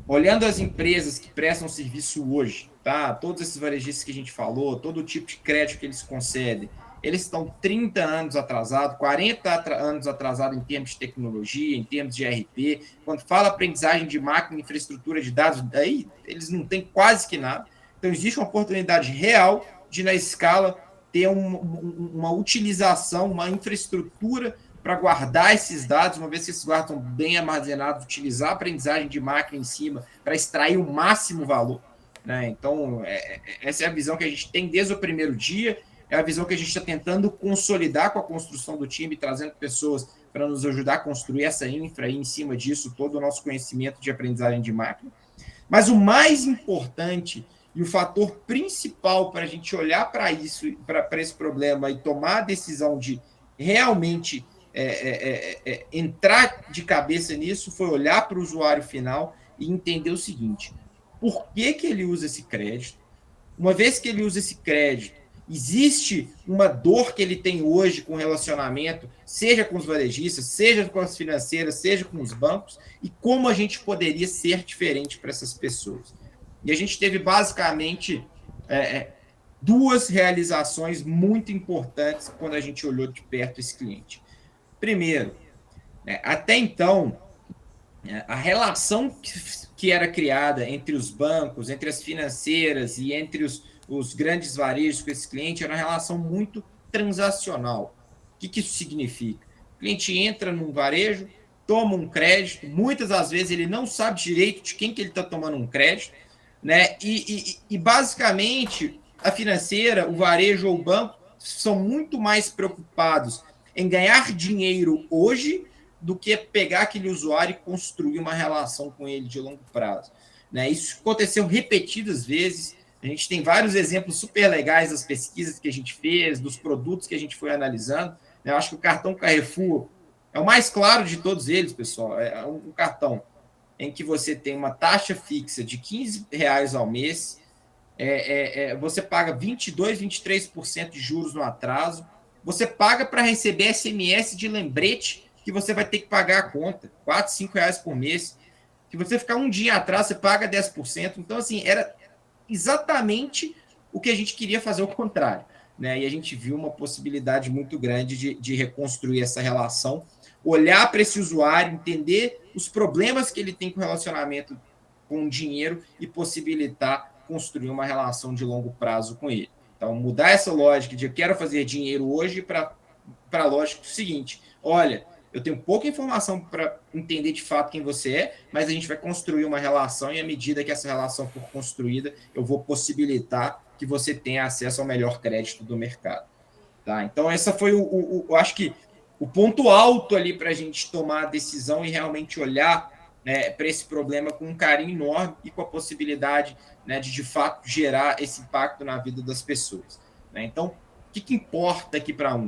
olhando as empresas que prestam serviço hoje, tá? Todos esses varejistas que a gente falou, todo o tipo de crédito que eles concedem, eles estão 30 anos atrasados, 40 anos atrasados em termos de tecnologia, em termos de ERP. Quando fala aprendizagem de máquina, infraestrutura de dados, daí eles não têm quase que nada. Então, existe uma oportunidade real de, na escala, ter uma utilização, uma infraestrutura para guardar esses dados, uma vez que esses dados estão bem armazenados, utilizar a aprendizagem de máquina em cima para extrair o máximo valor. Né? Então, essa é a visão que a gente tem desde o primeiro dia, é a visão que a gente está tentando consolidar com a construção do time, trazendo pessoas para nos ajudar a construir essa infra e, em cima disso, todo o nosso conhecimento de aprendizagem de máquina. Mas o mais importante e o fator principal para a gente olhar para isso, para esse problema e tomar a decisão de realmente entrar de cabeça nisso, foi olhar para o usuário final e entender o seguinte: por que ele usa esse crédito? Uma vez que ele usa esse crédito, existe uma dor que ele tem hoje com o relacionamento, seja com os varejistas, seja com as financeiras, seja com os bancos, e como a gente poderia ser diferente para essas pessoas. E a gente teve basicamente duas realizações muito importantes quando a gente olhou de perto esse cliente. Primeiro, até então, a relação que era criada entre os bancos, entre as financeiras e entre os grandes varejos com esse cliente era uma relação muito transacional. O que isso significa? O cliente entra num varejo, toma um crédito, muitas das vezes ele não sabe direito de quem que ele está tomando um crédito, né? E basicamente a financeira, o varejo ou o banco são muito mais preocupados em ganhar dinheiro hoje do que pegar aquele usuário e construir uma relação com ele de longo prazo. Né? Isso aconteceu repetidas vezes. A gente tem vários exemplos super legais das pesquisas que a gente fez, dos produtos que a gente foi analisando. Eu acho que o cartão Carrefour é o mais claro de todos eles, pessoal. É um cartão em que você tem uma taxa fixa de R$ 15 ao mês, você paga 22%, 23% de juros no atraso, você paga para receber SMS de lembrete que você vai ter que pagar a conta, R$ 4, R$ 5 por mês. Se você ficar um dia atrás, você paga 10%. Então, assim, era exatamente o que a gente queria fazer o contrário. Né? E a gente viu uma possibilidade muito grande de reconstruir essa relação, olhar para esse usuário, entender os problemas que ele tem com o relacionamento com o dinheiro e possibilitar construir uma relação de longo prazo com ele. Então, mudar essa lógica de eu quero fazer dinheiro hoje para a lógica do seguinte: olha, eu tenho pouca informação para entender de fato quem você é, mas a gente vai construir uma relação e à medida que essa relação for construída, eu vou possibilitar que você tenha acesso ao melhor crédito do mercado. Tá? Então, essa foi eu acho que o ponto alto ali para a gente tomar a decisão e realmente olhar, né, para esse problema com um carinho enorme e com a possibilidade, né, de fato gerar esse impacto na vida das pessoas. Né? Então, o que importa aqui para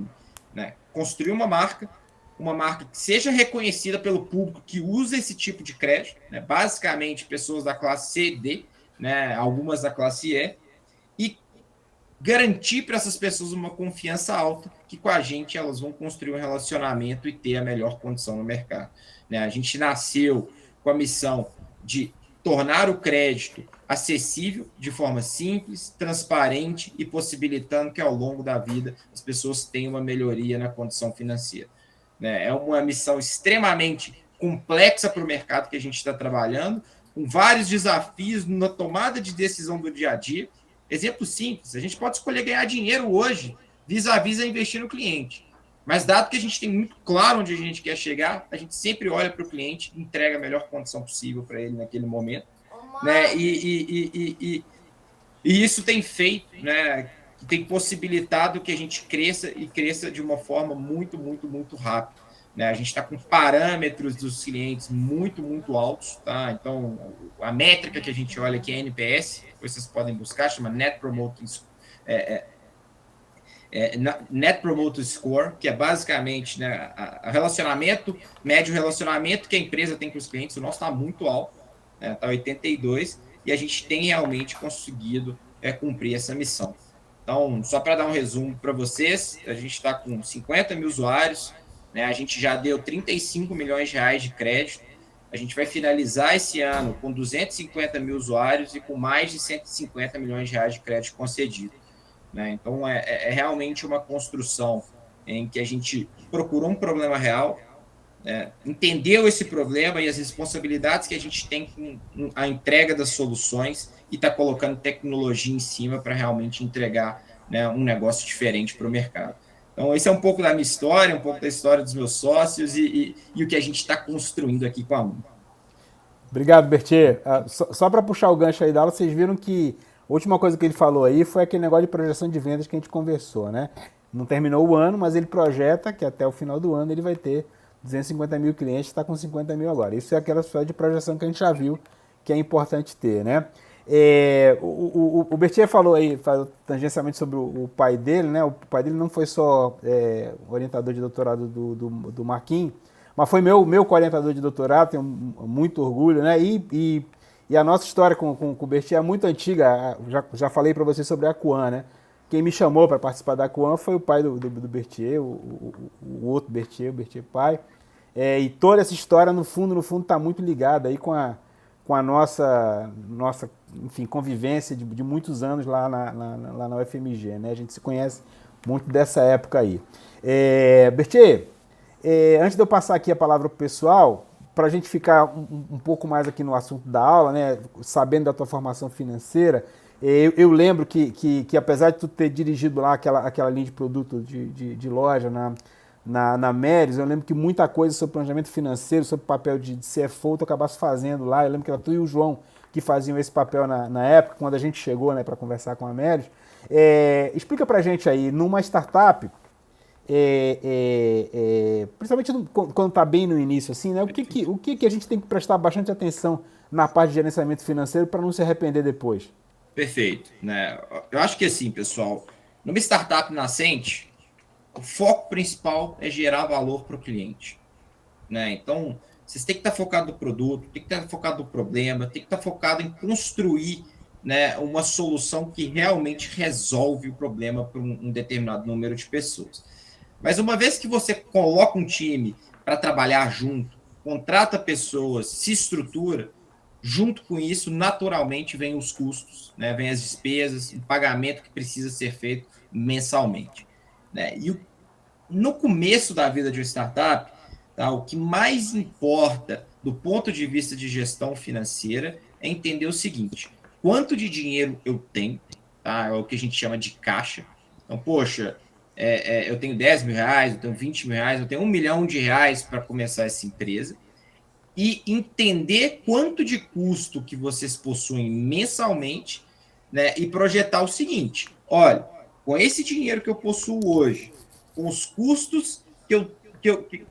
né? Construir uma marca que seja reconhecida pelo público que usa esse tipo de crédito, né? Basicamente pessoas da classe C e D, né? Algumas da classe E, e garantir para essas pessoas uma confiança alta que com a gente elas vão construir um relacionamento e ter a melhor condição no mercado. Né? A gente nasceu com a missão de tornar o crédito acessível de forma simples, transparente e possibilitando que ao longo da vida as pessoas tenham uma melhoria na condição financeira. É uma missão extremamente complexa para o mercado que a gente está trabalhando, com vários desafios na tomada de decisão do dia a dia. Exemplo simples, a gente pode escolher ganhar dinheiro hoje, vis-à-vis a investir no cliente. Mas dado que a gente tem muito claro onde a gente quer chegar, a gente sempre olha para o cliente e entrega a melhor condição possível para ele naquele momento. Né? E isso tem feito, né, que tem possibilitado que a gente cresça e cresça de uma forma muito, muito, muito rápida. Né? A gente está com parâmetros dos clientes muito, muito altos. Tá? Então, a métrica que a gente olha aqui é NPS, vocês podem buscar, chama Net Promoter Score, que é basicamente, né, a relacionamento, médio relacionamento que a empresa tem com os clientes. O nosso está muito alto, está 82, e a gente tem realmente conseguido cumprir essa missão. Então, só para dar um resumo para vocês, a gente está com 50 mil usuários, né, a gente já deu 35 milhões de reais de crédito, a gente vai finalizar esse ano com 250 mil usuários e com mais de 150 milhões de reais de crédito concedido. Né? Então, é realmente uma construção em que a gente procurou um problema real, entendeu esse problema e as responsabilidades que a gente tem com a entrega das soluções e está colocando tecnologia em cima para realmente entregar, né, um negócio diferente para o mercado. Então, esse é um pouco da minha história, um pouco da história dos meus sócios e o que a gente está construindo aqui com a UNO. Obrigado, Bertier. Só para puxar o gancho aí da aula, vocês viram que a última coisa que ele falou aí foi aquele negócio de projeção de vendas que a gente conversou, né? Não terminou o ano, mas ele projeta que até o final do ano ele vai ter 250 mil clientes, está com 50 mil agora. Isso é aquela história de projeção que a gente já viu, que é importante ter, né? O Bertier falou tangencialmente sobre o pai dele, né? O pai dele não foi só orientador de doutorado do Marquinhos, mas foi meu co-orientador de doutorado, tenho muito orgulho, né? E a nossa história com o Bertier é muito antiga, já falei para você sobre a Acuan, né? Quem me chamou para participar da Acuan foi o pai do Bertier, o outro Bertier, o Bertier pai. E toda essa história, no fundo, está muito ligada aí com a nossa enfim, convivência de muitos anos lá na UFMG, né? A gente se conhece muito dessa época aí. Bertier, antes de eu passar aqui a palavra para o pessoal, para a gente ficar um pouco mais aqui no assunto da aula, né? Sabendo da tua formação financeira, eu lembro que apesar de tu ter dirigido lá aquela linha de produto de loja na Meris, eu lembro que muita coisa sobre planejamento financeiro, sobre o papel de CFO, tu acabasse fazendo lá. Eu lembro que era tu e o João que faziam esse papel na época, quando a gente chegou, né, para conversar com a Meris. Explica pra gente aí, numa startup, principalmente quando está bem no início, assim, né, o que a gente tem que prestar bastante atenção na parte de gerenciamento financeiro para não se arrepender depois? Perfeito, né? Eu acho que assim, pessoal, numa startup nascente, o foco principal é gerar valor para o cliente, né? Então, vocês têm que estar focado no produto, tem que estar focado no problema, tem que estar focado em construir, né, uma solução que realmente resolve o problema para um determinado número de pessoas. Mas uma vez que você coloca um time para trabalhar junto, contrata pessoas, se estrutura, junto com isso, naturalmente, vem os custos, né? Vem as despesas, o pagamento que precisa ser feito mensalmente, né? E no começo da vida de uma startup, tá, o que mais importa do ponto de vista de gestão financeira é entender o seguinte: quanto de dinheiro eu tenho, tá? É o que a gente chama de caixa. Então, poxa, eu tenho 10 mil reais, eu tenho 20 mil reais, eu tenho 1 milhão de reais para começar essa empresa, e entender quanto de custo que vocês possuem mensalmente, né, e projetar o seguinte: olha, com esse dinheiro que eu possuo hoje, com os custos que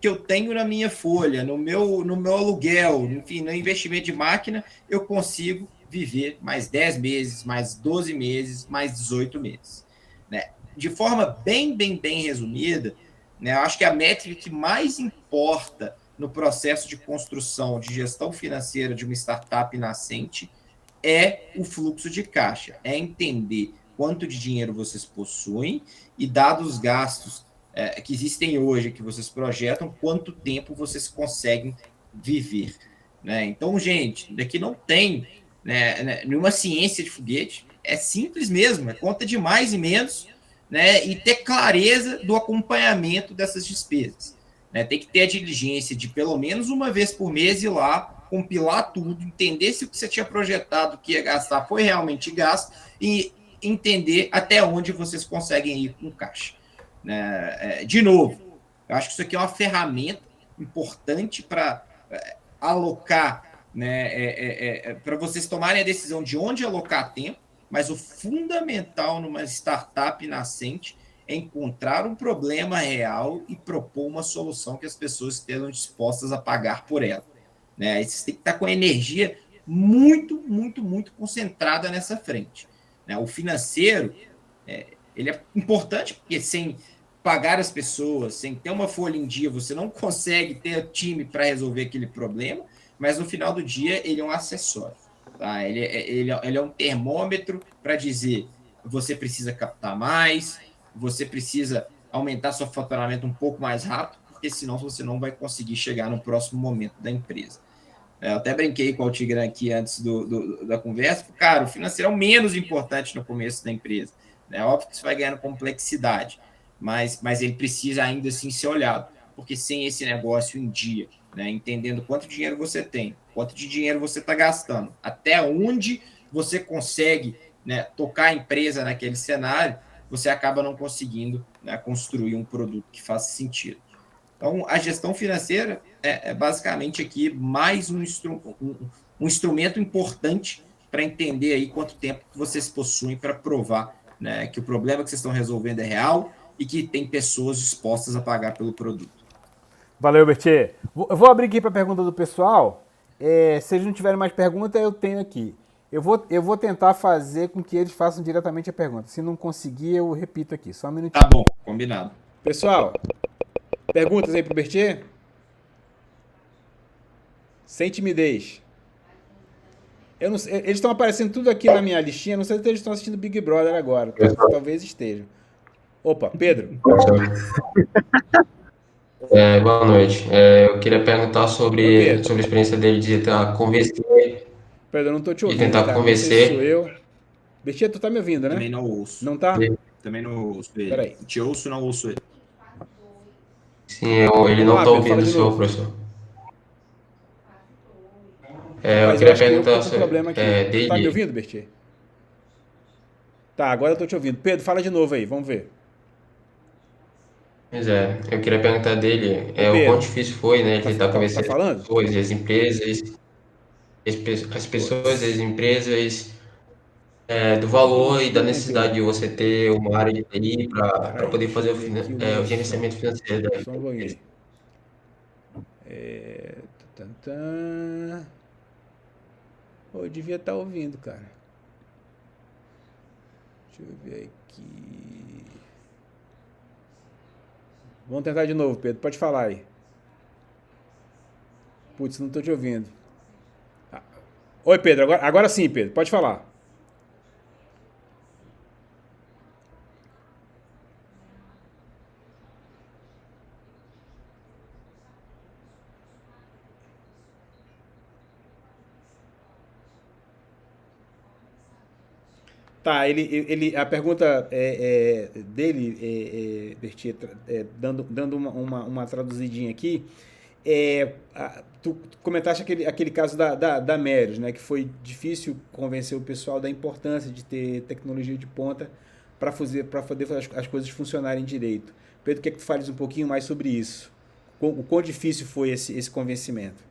eu tenho na minha folha, no meu aluguel, enfim, no investimento de máquina, eu consigo viver mais 10 meses, mais 12 meses, mais 18 meses. Né? De forma bem resumida, né, eu acho que a métrica que mais importa no processo de construção de gestão financeira de uma startup nascente é o fluxo de caixa, é entender quanto de dinheiro vocês possuem e, dados os gastos que existem hoje, que vocês projetam, quanto tempo vocês conseguem viver. Né? Então, gente, daqui não tem, né, nenhuma ciência de foguete, é simples mesmo, é conta de mais e menos, né, e ter clareza do acompanhamento dessas despesas. Né? Tem que ter a diligência de pelo menos uma vez por mês ir lá, compilar tudo, entender se o que você tinha projetado que ia gastar foi realmente gasto e entender até onde vocês conseguem ir com caixa. Né? De novo, eu acho que isso aqui é uma ferramenta importante para alocar, né, para vocês tomarem a decisão de onde alocar tempo, mas o fundamental numa startup nascente é encontrar um problema real e propor uma solução que as pessoas estejam dispostas a pagar por ela. Né? Vocês têm que estar com a energia muito concentrada nessa frente. Né? O financeiro, ele é importante, porque sem pagar as pessoas, sem ter uma folha em dia, você não consegue ter time para resolver aquele problema, mas no final do dia ele é um acessório. Tá? Ele é um termômetro para dizer: você precisa captar mais, você precisa aumentar seu faturamento um pouco mais rápido, porque senão você não vai conseguir chegar no próximo momento da empresa. Eu até brinquei com o Tigran aqui antes da conversa. Cara, o financeiro é o menos importante no começo da empresa. É óbvio que isso vai ganhando complexidade, mas ele precisa ainda assim ser olhado, porque sem esse negócio em dia, né, entendendo quanto dinheiro você tem, quanto de dinheiro você está gastando, até onde você consegue, né, tocar a empresa naquele cenário, você acaba não conseguindo, né, construir um produto que faça sentido. Então, a gestão financeira é basicamente aqui mais um instrumento importante para entender aí quanto tempo vocês possuem para provar, né, que o problema que vocês estão resolvendo é real e que tem pessoas dispostas a pagar pelo produto. Valeu, Bertier. Eu vou abrir aqui para a pergunta do pessoal. Se eles não tiverem mais perguntas, eu tenho aqui. Eu vou tentar fazer com que eles façam diretamente a pergunta. Se não conseguir, eu repito aqui. Só um minutinho. Tá bom, combinado. Pessoal, perguntas aí pro Bertier? Sem timidez. Eu não sei, eles estão aparecendo tudo aqui na minha listinha. Não sei se eles estão assistindo Big Brother agora. Talvez estejam. Opa, Pedro. Boa noite. Eu queria perguntar Oi, sobre, Pedro. sobre a experiência dele de tentar convencer, Pedro, eu não tô te de ouvindo, tentar cara. Não sei se sou convencer. eu. Bertier, tu tá me ouvindo, né? Também não ouço. Não tá? Também não ouço ele. Peraí. Te ouço, não ouço ele. Sim, ele Vamos não lá, está Pedro, fala ouvindo o de senhor, novo. professor. Eu Rapaz, eu queria acho que eu que tô perguntar com problema aqui. Tu tá me dele. ouvindo, Bertier? Tá, agora eu tô te ouvindo. Pedro, fala de novo aí, vamos ver. Pois é, eu queria perguntar dele Ô, o quão Pedro, difícil foi, né, ele tentar tá convencer as falando? pessoas e as empresas, as pessoas e as Putz, empresas do tá bem valor e da baixinho, hein, necessidade Pedro? de você ter uma área de TI para Peraí, poder deixa eu fazer ver aqui o o meu som. gerenciamento financeiro da Só um empresa. pouquinho. Tan, tan. Pô, eu devia estar ouvindo, cara. Deixa eu ver aqui. Vamos tentar de novo, Pedro. Pode falar aí. Putz, não tô te ouvindo. Ah, oi, Pedro. Agora sim, Pedro. Pode falar. Tá, a pergunta dele, Bertier, dando uma traduzidinha aqui, tu comentaste aquele caso da Merios, né, que foi difícil convencer o pessoal da importância de ter tecnologia de ponta para poder as coisas funcionarem direito. Pedro, quer que tu fales um pouquinho mais sobre isso? O quão difícil foi esse convencimento?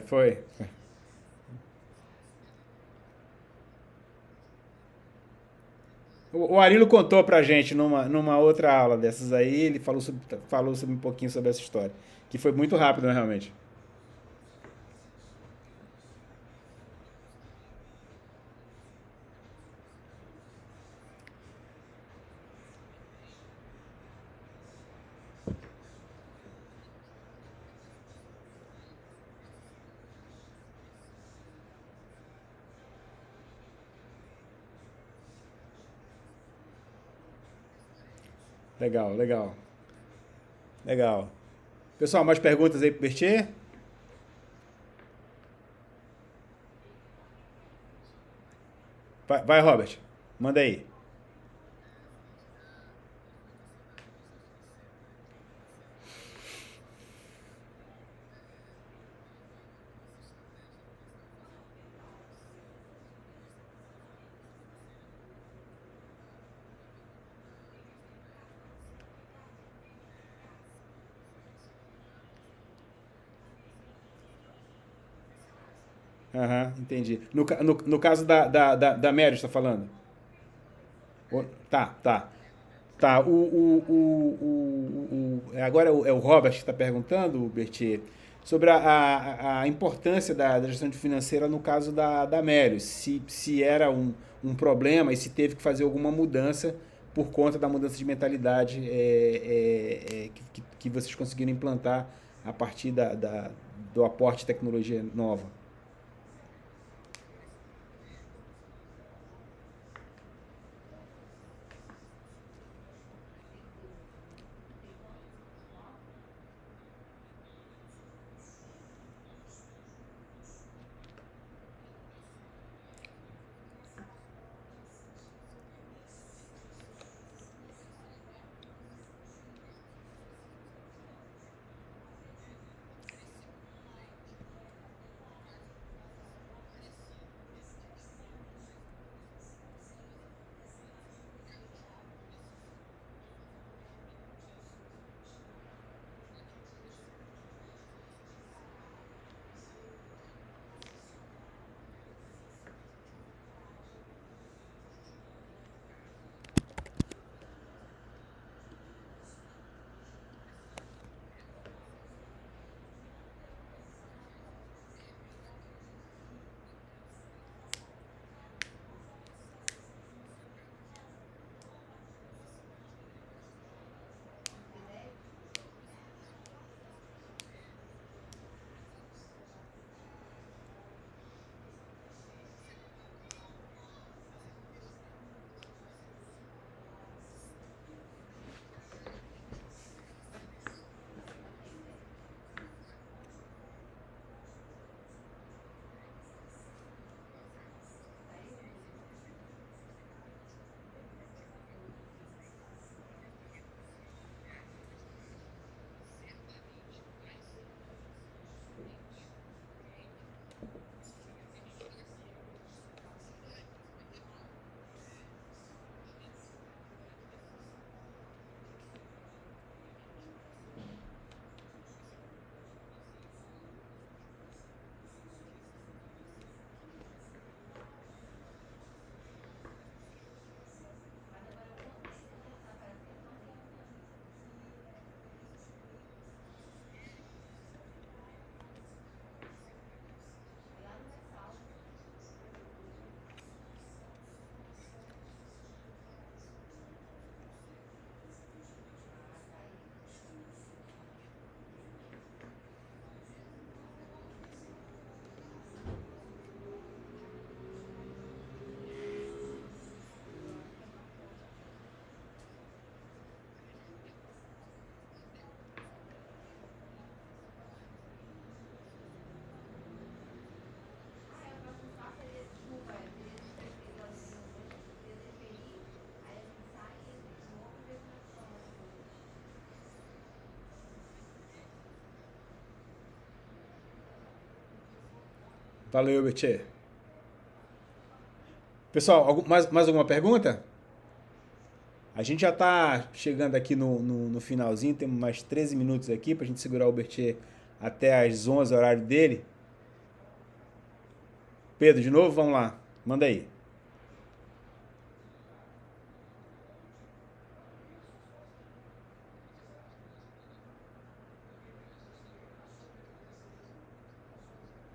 Foi. O Arilo contou pra gente numa outra aula dessas aí, ele falou sobre um pouquinho sobre essa história. Que foi muito rápido, né, realmente. Legal, legal, legal. Pessoal, mais perguntas aí pro Bertier? Vai, Robert. Manda aí. Aham, entendi. No caso da Mary, está falando? Tá, tá. Tá, agora é o Robert que está perguntando, Bertier, sobre a importância da gestão financeira no caso da Melius, se era um problema e se teve que fazer alguma mudança por conta da mudança de mentalidade que vocês conseguiram implantar a partir do aporte de tecnologia nova. Valeu, Bertier. Pessoal, mais alguma pergunta? A gente já está chegando aqui no finalzinho, temos mais 13 minutos aqui para a gente segurar o Bertier até às 11, horário dele. Pedro, de novo, vamos lá. Manda aí.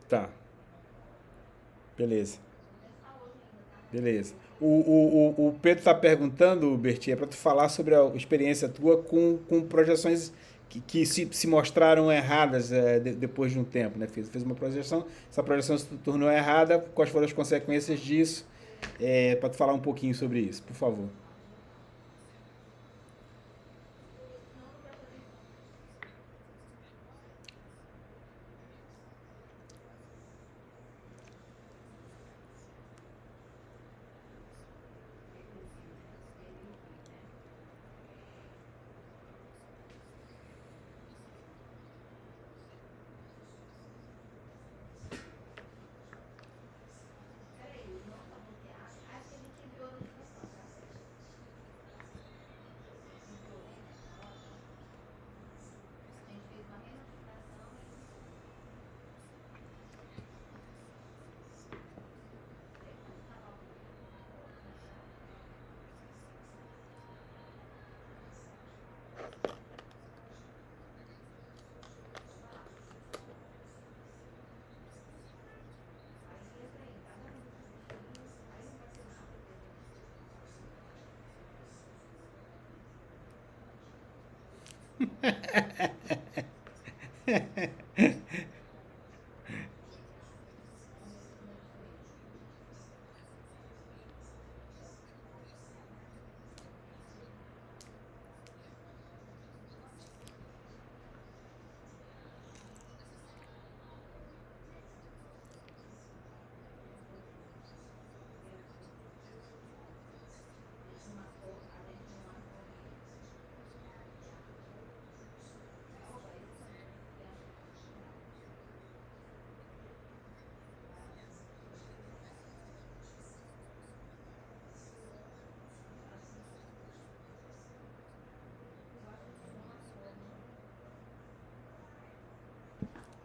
Tá. Beleza. Beleza. O Pedro está perguntando, Bertier, para tu falar sobre a experiência tua com projeções que se mostraram erradas depois de um tempo, né? Fez uma projeção, essa projeção se tornou errada, quais foram as consequências disso? Para tu falar um pouquinho sobre isso, por favor.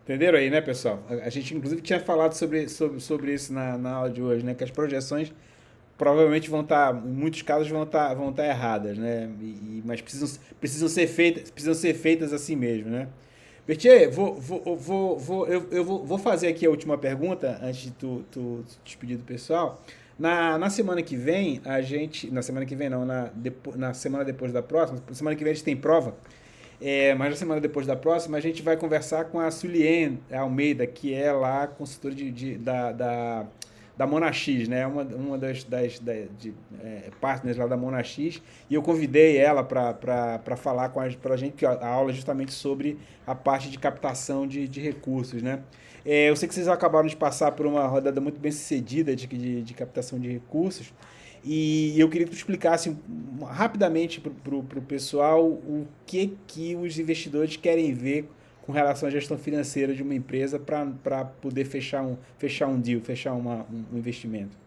Entenderam aí, né, pessoal? A gente, inclusive, tinha falado sobre isso na aula de hoje, né? Que as projeções provavelmente vão estar, em muitos casos, vão estar erradas, né? Mas precisam ser feitas assim mesmo, né? Bertier, vou fazer aqui a última pergunta antes de tu despedir do pessoal. Na semana que vem, a gente. Na semana que vem não, na semana depois da próxima. Semana que vem a gente tem prova. Mas na semana depois da próxima, a gente vai conversar com a Sulien Almeida, que é lá consultora da Monax, né? Uma das partners lá da Monax. E eu convidei ela para falar para a gente, que a aula é justamente sobre a parte de captação de recursos, né? Eu sei que vocês acabaram de passar por uma rodada muito bem sucedida de captação de recursos. E eu queria que tu explicasse rapidamente para o pessoal o que os investidores querem ver com relação à gestão financeira de uma empresa para poder fechar um deal, fechar um investimento.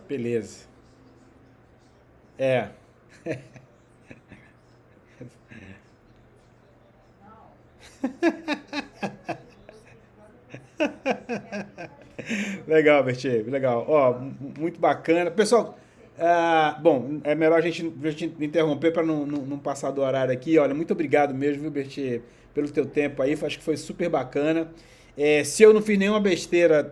Beleza. É. Legal, Bertier, legal. Ó, muito bacana. Pessoal, bom, é melhor a gente interromper para não passar do horário aqui. Olha, muito obrigado mesmo, viu, Bertier, pelo teu tempo aí. Acho que foi super bacana. Se eu não fiz nenhuma besteira,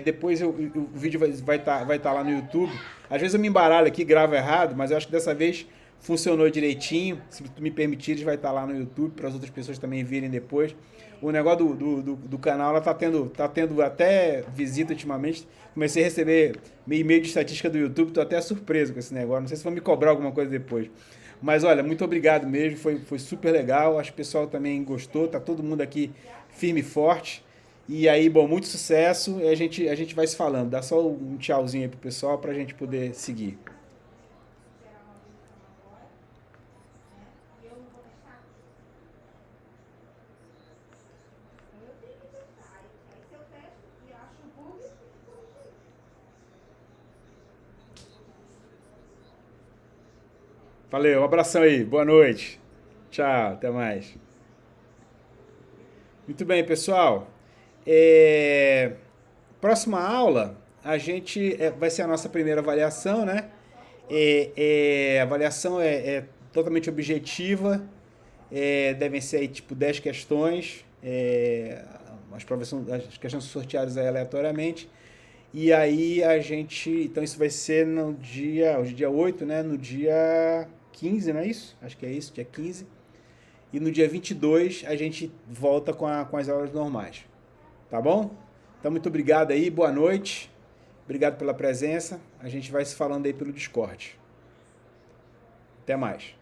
depois o vídeo vai tá lá no YouTube. Às vezes eu me embaralho aqui, gravo errado, mas eu acho que dessa vez funcionou direitinho. Se tu me permitires, vai estar lá no YouTube para as outras pessoas também virem depois. O negócio do canal ela tá tendo até visita ultimamente. Comecei a receber e-mail de estatística do YouTube, tô até surpreso com esse negócio. Não sei se vão me cobrar alguma coisa depois. Mas olha, muito obrigado mesmo, foi super legal. Acho que o pessoal também gostou, tá todo mundo aqui firme e forte. E aí, bom, muito sucesso. E a gente vai se falando. Dá só um tchauzinho aí pro pessoal pra gente poder seguir. Valeu, um abração aí, boa noite. Tchau, até mais. Muito bem, pessoal. Próxima aula, a gente vai ser a nossa primeira avaliação, né? A avaliação é totalmente objetiva, devem ser aí, tipo 10 questões, as questões são sorteadas aí aleatoriamente. E aí então isso vai ser hoje é dia 8, né? No dia 15, não é isso? Acho que é isso, dia 15. E no dia 22 a gente volta com as aulas normais. Tá bom? Então muito obrigado aí, boa noite. Obrigado pela presença. A gente vai se falando aí pelo Discord. Até mais.